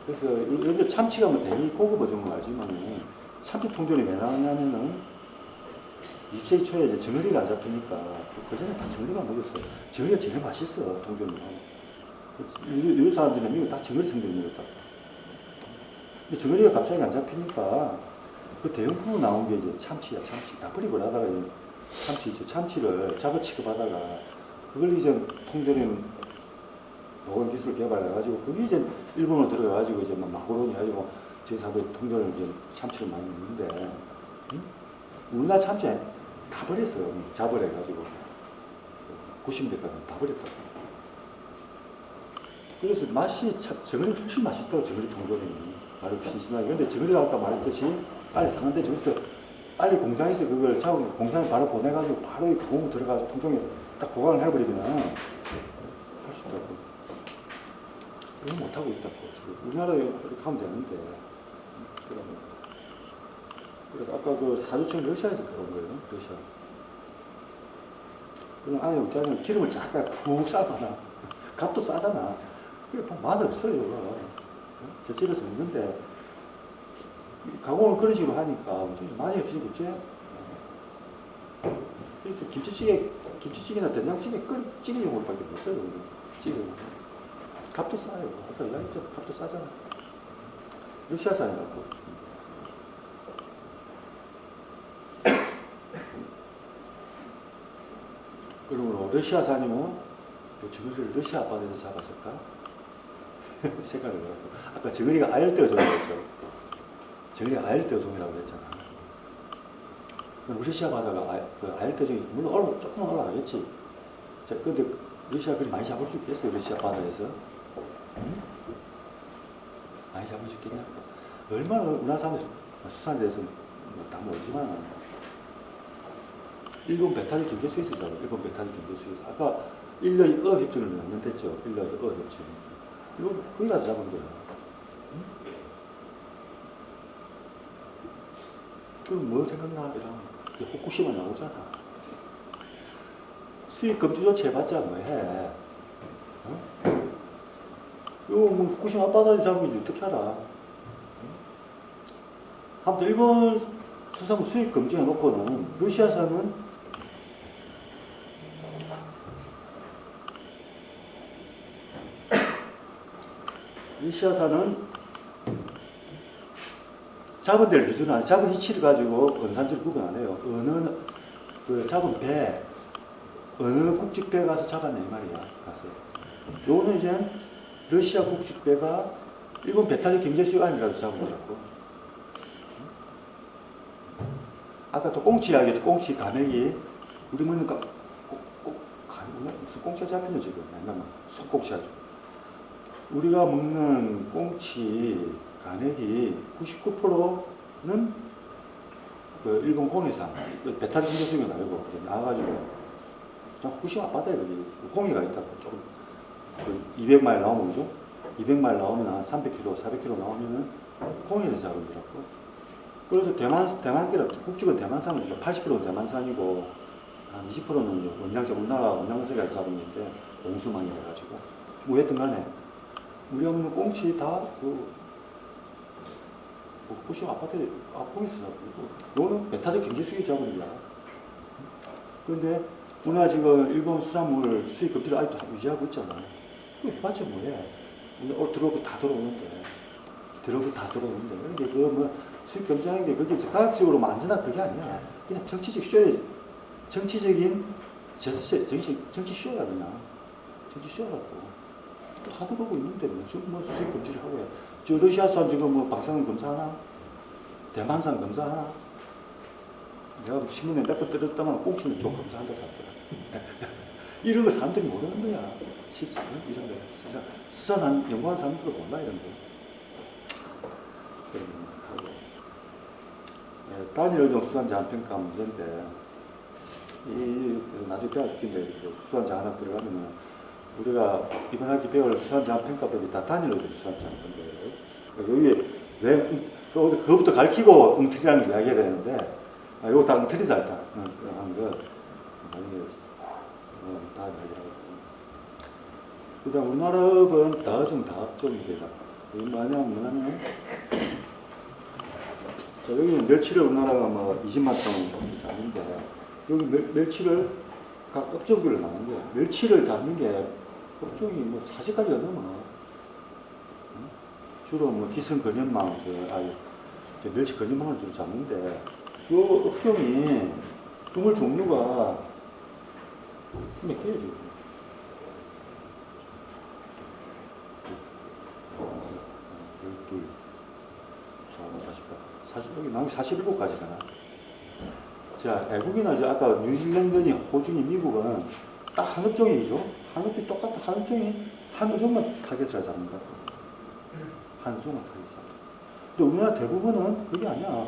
그래서, 여기 참치가 뭐 되게 고급 어종은 알지만은, 참치 통존이 왜 나오냐면은, 20세기 초에 이제 정어리가 안 잡히니까, 그 전에 다 정어리가 먹었어요. 정어리가 제일 맛있어, 통존이. 유럽 사람들이나 미국 다 정어리 통존이 먹었다. 근데 정어리가 갑자기 안 잡히니까, 그 대형품으로 나온 게 이제 참치야, 참치. 다 버리고 하다가 참치를 작업 취급하다가, 그걸 이제 통조림 노건 기술 개발해가지고, 그게 이제 일본으로 들어가가지고, 이제 막 마구로니 해가지고, 제 사람들 통조림 이제 참치를 많이 먹는데, 응? 우리나라 참치 다 버렸어요. 자벌해가지고. 90년대까지 다 버렸다고. 그래서 맛이, 정어리 훨씬 맛있다고, 정어리 통조림이. 바로 신선하게. 근데 정어리가 아까 말했듯이, 빨리 상한데 저기서 빨리 공장에서 그걸 잡고 공장에 바로 보내가지고 바로 이 가공으로 들어가서 통종에 딱 보관을 해버리면 할 수 있다고. 이거 못하고 있다고. 지금 우리나라에 이렇게 하면 되는데. 그래서 아까 그 사주청이 러시아에서 들어온 거예요. 러시아. 그럼 안에 없잖아요. 기름을 쫙 푹 싸잖아. 값도 싸잖아. 그래, 맛없어요. 제 집에서 먹는데. 가공을 그런 식으로 하니까 많이 없이 그치? 이렇게 김치찌개나 된장찌개 찌개용으로밖에 못 써요. 찌개. 값도 싸요. 아까 이야기했죠. 값도 싸잖아. 러시아산이라고. 그러므로 러시아산이면 정어리를 러시아 앞바다에서 잡았을까? 생각을 해봤고. 아까 정어리가 아열대 어종이었죠. 정어리가 아열대 어종이라고 했잖아. 러시아 바다가 아열대 어종이 물론 조금 올라가겠지. 자, 근데 러시아 그리 많이 잡을 수 있겠어요? 러시아 바다에서? 응? 많이 잡을 수 있겠냐? 얼마나 우리나라 사람들 수산에 대해서 다 모르지만 일본 배탈이 경제수에 있었잖아요. 일본 배탈이 경제수에 아까 일러의 어협정을 맺는댔죠. 일러의 어협정. 이거 거기 가서 잡은 거야. 응? 그럼 뭐 생각나? 이런 후쿠시마 나오잖아. 수입 금지 조치 해봤자 뭐 해? 어? 이거 뭐 후쿠시마 앞바다를 잡으면 어떻게 알아? 아무튼 일본 수산물 수입 금지 해놓고는 러시아산은 잡은 데를 기준으로 안, 잡은 위치를 가지고 원산지를 구분 안 해요. 어느, 그 잡은 배, 어느 국직배에 가서 잡았냐, 이 말이야. 가서. 요거는 이제 러시아 국직배가 일본 배타적 경제수역 안이라도 잡은 거라고. 아까 또 꽁치 이야기했죠. 꽁치 가맥이, 우리 먹는 무슨 꽁치 잡혔냐, 지금. 잠깐만. 손꽁치 하죠. 우리가 먹는 꽁치 간액이 99%는 그 일본 공해상, 배타적 경제수역이 나오고 나와가지고 후쿠시마 앞바다에 여기 공해가 있다고. 조금 그 200마일 나오면 그죠? 200마일 나오면 한 300km, 400km 나오면은 공해에서 잡은 거라고. 그래서 대만기라 국적은 대만산이죠. 80%는 대만산이고 한 20%는 원장세 우리나라 원장세가 잡은 건데 옹수망이 해가지고 뭐 했든 간에 우리가 먹는 꽁치 다 후쿠시마 아파트에 공에서 잡고 이거는 배타적 경제수익 잡은 거야. 그런데 우리나라 지금 일본 수산물 수입 금지를 아직도 유지하고 있잖아. 그게 맞죠 뭐해. 들어오고 다 들어오는데. 그런데 그 뭐 수입 금지하는 게 그게 과학적으로 만드나 그게 아니야. 그냥 정치적 쇼에, 정치적인 제스처, 정치 쇼야 그냥. 정치 쇼라고. 다 들어오고 있는데 무슨 뭐 수입 금지를 하고 해. 저 러시아산 지금 뭐 방사능 검사하나? 대만산 검사하나? 내가 신문에 몇 번 들었다만 꽁치는 좀 검사한다 사람들. 이런 거 사람들이 모르는 거야. 시스템 이런 거. 수산한 연구한 사람들도 몰라 이런 거. 그런 거 하고. 단일 어종 수산 제한평가 문제인데 나중에 배워줄긴데 수산 제한학 들어가면은 우리가 이번 학기 배울 수산 제한평가법이 다 단일 어종 수산 제한평가예요. 여기에 왜, 그거부터 가르치고 엉터리라는 걸 이야기해야 되는데, 이거 다 엉터리다, 일단. 하는 거. 다 이야기하고. 그 다음, 우리나라 업은 다중 다합종이 되다. 이게 뭐냐면, 자, 여기는 멸치를 우리나라가 뭐 20만 톤 잡는데, 여기 멸치를 각 업종별로 나눈 거야. 멸치를 잡는 게 업종이 뭐 40가지가 넘어. 주로 뭐 기성 근연망, 멸치 근연망을 주로 잡는데, 그 업종이, 동물 종류가 몇 개예요, 지금? 여기 나온 47가지잖아. 자, 외국이나 이제 아까 뉴질랜드니 호주니 미국은 딱 한 업종이죠. 한 업종이 똑같아. 한 업종이 한 어종만 타겟을 잡는다. 한 어종만 타겟을 잡는다. 근데 우리나라 대부분은 그게 아니야.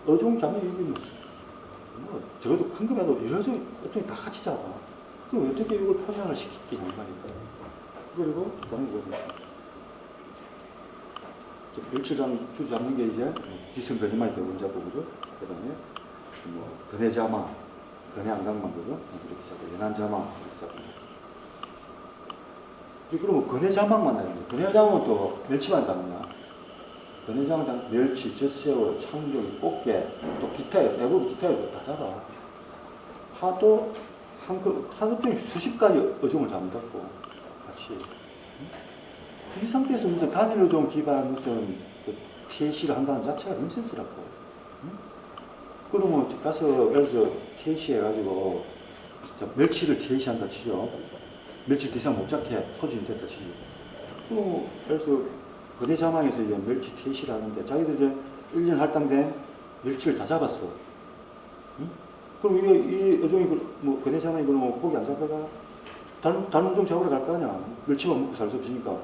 어종 잡는 여기 뭐 적어도 큰 거라도 여러 업종이 다 같이 잡아. 그럼 어떻게 이걸 포장을 시키냐 말이야. 그리고 그다음에 멸치 주 잡는 게 이제 기성 근이만이 대부분 잡고 그죠? 그다음에 뭐 근해자마, 근해안강만 그죠? 이렇게 잡고 연안자마 이렇게 잡고. 그러면 근해자망만 하는데 근해자망은 또 멸치만 잡느냐? 근해자망 잡는 멸치, 젖새우, 참조기, 꽃게, 또 기타에 대부분 기타에 다 잡아. 하도 한 업종이 수십 가지 어종을 잡는다고 같이. 이 상태에서 무슨 단일 어종 기반 무슨 TAC를 한다는 자체가 넌센스라고. 응? 그러면 가서 예를 들어서 TAC 해가지고 멸치를 TAC 한다 치죠. 멸치 더 이상 못 잡게 소진이 됐다 치죠. 그럼 예를 들어서 근해자망에서 이제 멸치 TAC를 하는데 자기들 이제 1년 할당된 멸치를 다 잡았어. 응? 그럼 이 어종이 뭐 근해자망이 그러면 고기 안 잡다가 다른 어종 잡으러 갈 거 아니야. 멸치만 먹고 살 수 없으니까.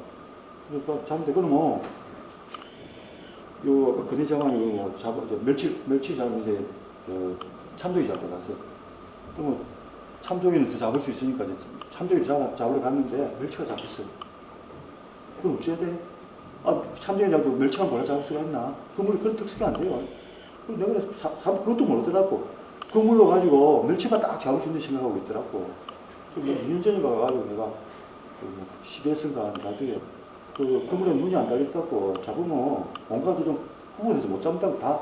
그러니까 잡는데 그러면 요 근해자망이 뭐 멸치 잡으면 이제 참조기 잡으러 갔어. 그러면 참조기는 더 잡을 수 있으니까 이제 참조기를 잡으러 갔는데 멸치가 잡혔어. 그럼 어찌해야 돼? 참조기 잡고 멸치만 골라 잡을 수가 있나? 그 물이 그런 특수가 안 돼요. 그럼 내가 그래서 그것도 모르더라고. 그 물로 가지고 멸치만 딱 잡을 수 있는 생각하고 있더라고. 2년 전에 가가지고 내가 CBS인가 나중에 그 물에 눈이 안 달렸다고 잡으면 뭔가도 좀 구분해서 못 잡는다고 다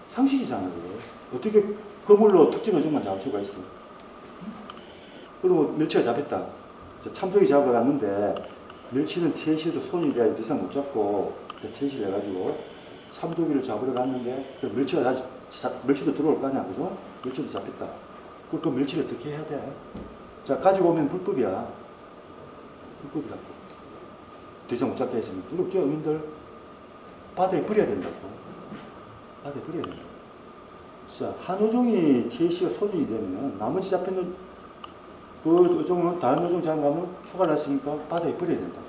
상식이잖아. 그게. 어떻게 그물로 특정 어종만 잡을 수가 있어. 그리고 멸치가 잡혔다. 참조기 잡으러 갔는데 멸치는 TAC로 손이 돼야 더 이상 못 잡고 TAC를 해가지고 참조기를 잡으러 갔는데 멸치도 들어올 거 아니야. 그죠? 멸치도 잡혔다. 그 멸치를 어떻게 해야 돼? 자, 가지고 오면 불법이야. 불법이라고. 더 이상 못 잡게 했으면. 그렇죠, 어민들? 바다에 버려야 된다고. 바다에 버려야 된다고. 자, 한 어종이 TAC가 소진이 되면 나머지 잡히는 그 어종은 다른 어종 잡으면 추가를 했으니까 바다에 버려야 된다고.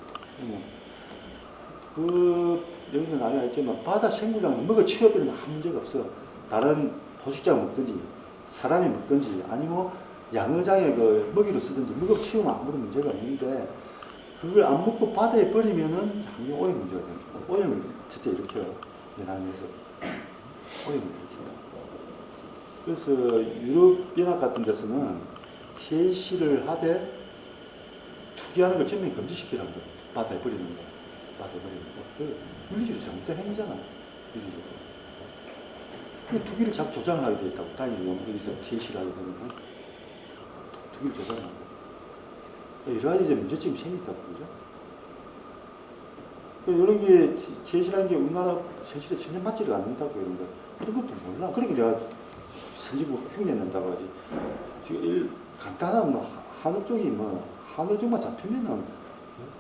여기서 나중에 알지만 바다 생물량은 먹어 치워버리면 아무 문제가 없어. 다른 포식자가 먹든지 사람이 먹든지 아니면 양어장에 그 먹이로 쓰든지 먹어 치우면 아무런 문제가 없는데 그걸 안 먹고 바다에 버리면은 당연히 오염 문제가 됩니다. 오염을 진짜 일으켜요. 연안에서. 오염을 일으킨다. 그래서 유럽연합 같은 데서는 TAC를 하되 투기하는 걸 전면 금지시키라고 합니다. 바다에 버리는 거. 바다에 버리는 거. 그 물리적으로 잘못된 행위잖아. 물리적으로. 투기를 자꾸 조장을 하게 돼 있다고. 다행히 여기서 TAC를 하게 되면 투기를 조장을 하고. 여러 가지 이제 문제점이 생긴다고, 그죠? 이런 게, TAC라는 게 우리나라 현실에 전혀 맞지를 않는다고, 이런 거. 그런 것도 몰라. 그러니까 내가 선진국 흉내 낸다고 하지. 지금 간단한 한어종이 한어종만 잡히면은,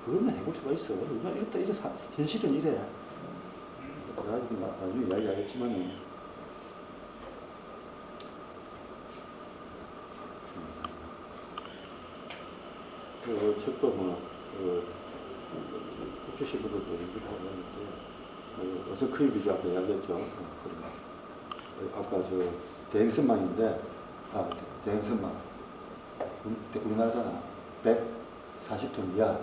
그것만 해볼 수가 있어. 현실은 이래. 내가 나중에 이야기 하겠지만은. 그 책도 국제신문도 연구를 하고 있는데, 어서크이 규제 아까 이야기했죠. 아까 대행선망인데, 대행선망. 우리나라잖아. 140톤 이하.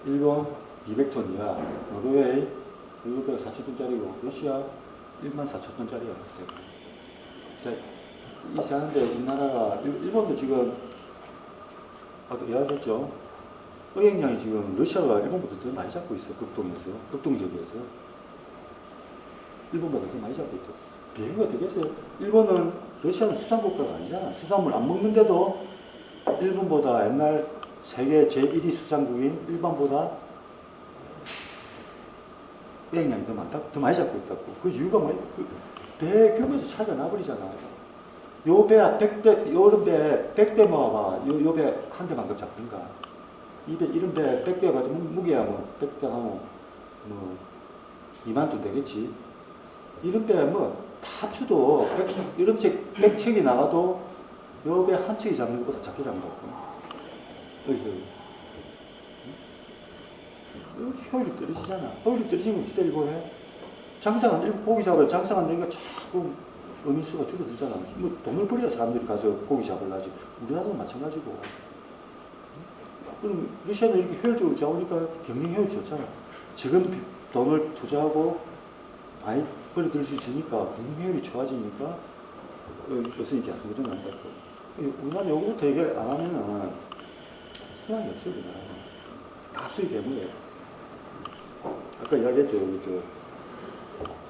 일본 200톤 이하. 노르웨이 유럽에 4,000톤짜리고 러시아 14,000톤짜리야. 자, 이사하는데 우리나라가 일본도 지금 아까 이야기했죠. 의행량이 지금 러시아가 일본보다 더 많이 잡고 있어. 극동 지역에서 일본보다 더 많이 잡고 있어. 비교가 되겠어요. 일본은 러시아는 수산국가가 아니잖아. 수산물 안 먹는데도 일본보다 옛날 세계 제1위 수산국인 일본보다 의행량이 더 많다, 더 많이 잡고 있다고. 그 이유가 뭐야? 그 대규모에서 차이가 나버리잖아. 요 배 100대, 요런 배 100대 모아봐. 요 배 한 대만큼 잡든가. 이런 배 100대 가지고 무게야 뭐 100대 하면 뭐 2만 톤 되겠지. 이런 배 뭐 다 합쳐도 이런 책 100척이 나가도 요 배 한 척이 잡는 것보다 작게 잡는다고. 효율이 떨어지잖아. 효율이 떨어지면 어찌 때리고 해? 장사한, 고기 잡으러 장사한 데가 자꾸 어민수가 줄어들잖아. 뭐 돈을 벌여야 사람들이 가서 고기 잡으려 하지. 우리나라도 마찬가지고. 그럼 러시아는 이렇게 효율적으로 잡으니까 경영 효율이 좋잖아. 지금 돈을 투자하고 많이 벌어들일 수 있으니까 경영 효율이 좋아지니까 교수님 계속 일어난다고. 우리나라 요거부터 해결 안 하면은 희망이 없어, 우리나라. 다 수입 때문에. 아까 이야기했죠.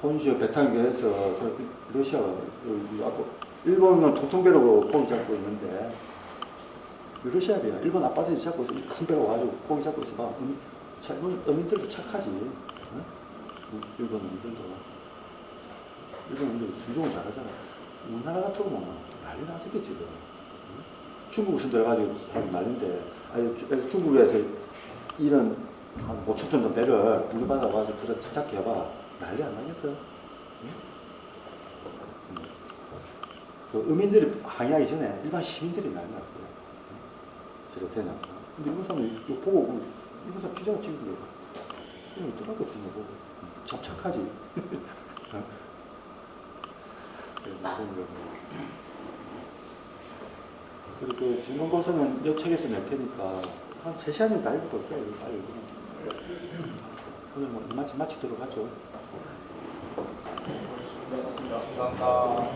혼시어 배 타기 위해서 러시아가 일본은 통통배로 고기 잡고 있는데 러시아배야. 일본 앞바다에서 잡고 있어. 큰 배로 와가지고 고기 잡고 있어 봐. 어민들도 착하지. 어? 일본 어민들도 순종을 잘하잖아. 우리나라 같으면 난리 났었겠지. 지금. 중국에서 들어가지고 하면 난리인데, 그래서 중국에서 이런 한 5,000톤 정도 배를 우리 바다 와서 착착 해봐. 난리 안 나겠어? 응? 그 어민들이 항의하기 전에 일반 시민들이 난리 났고요. 저렇게 되냐. 근데 일본 사람이 이거 보고, 일본 사람 기자가 찍은 거야. 그냥 어떡할까 주는 거 보고. 착착하지. 그리고 증권고서는 이 책에서 낼 테니까 한 3시간이면 다 읽어볼게요. 오늘 뭐 마치도록 하죠. 감사합니다.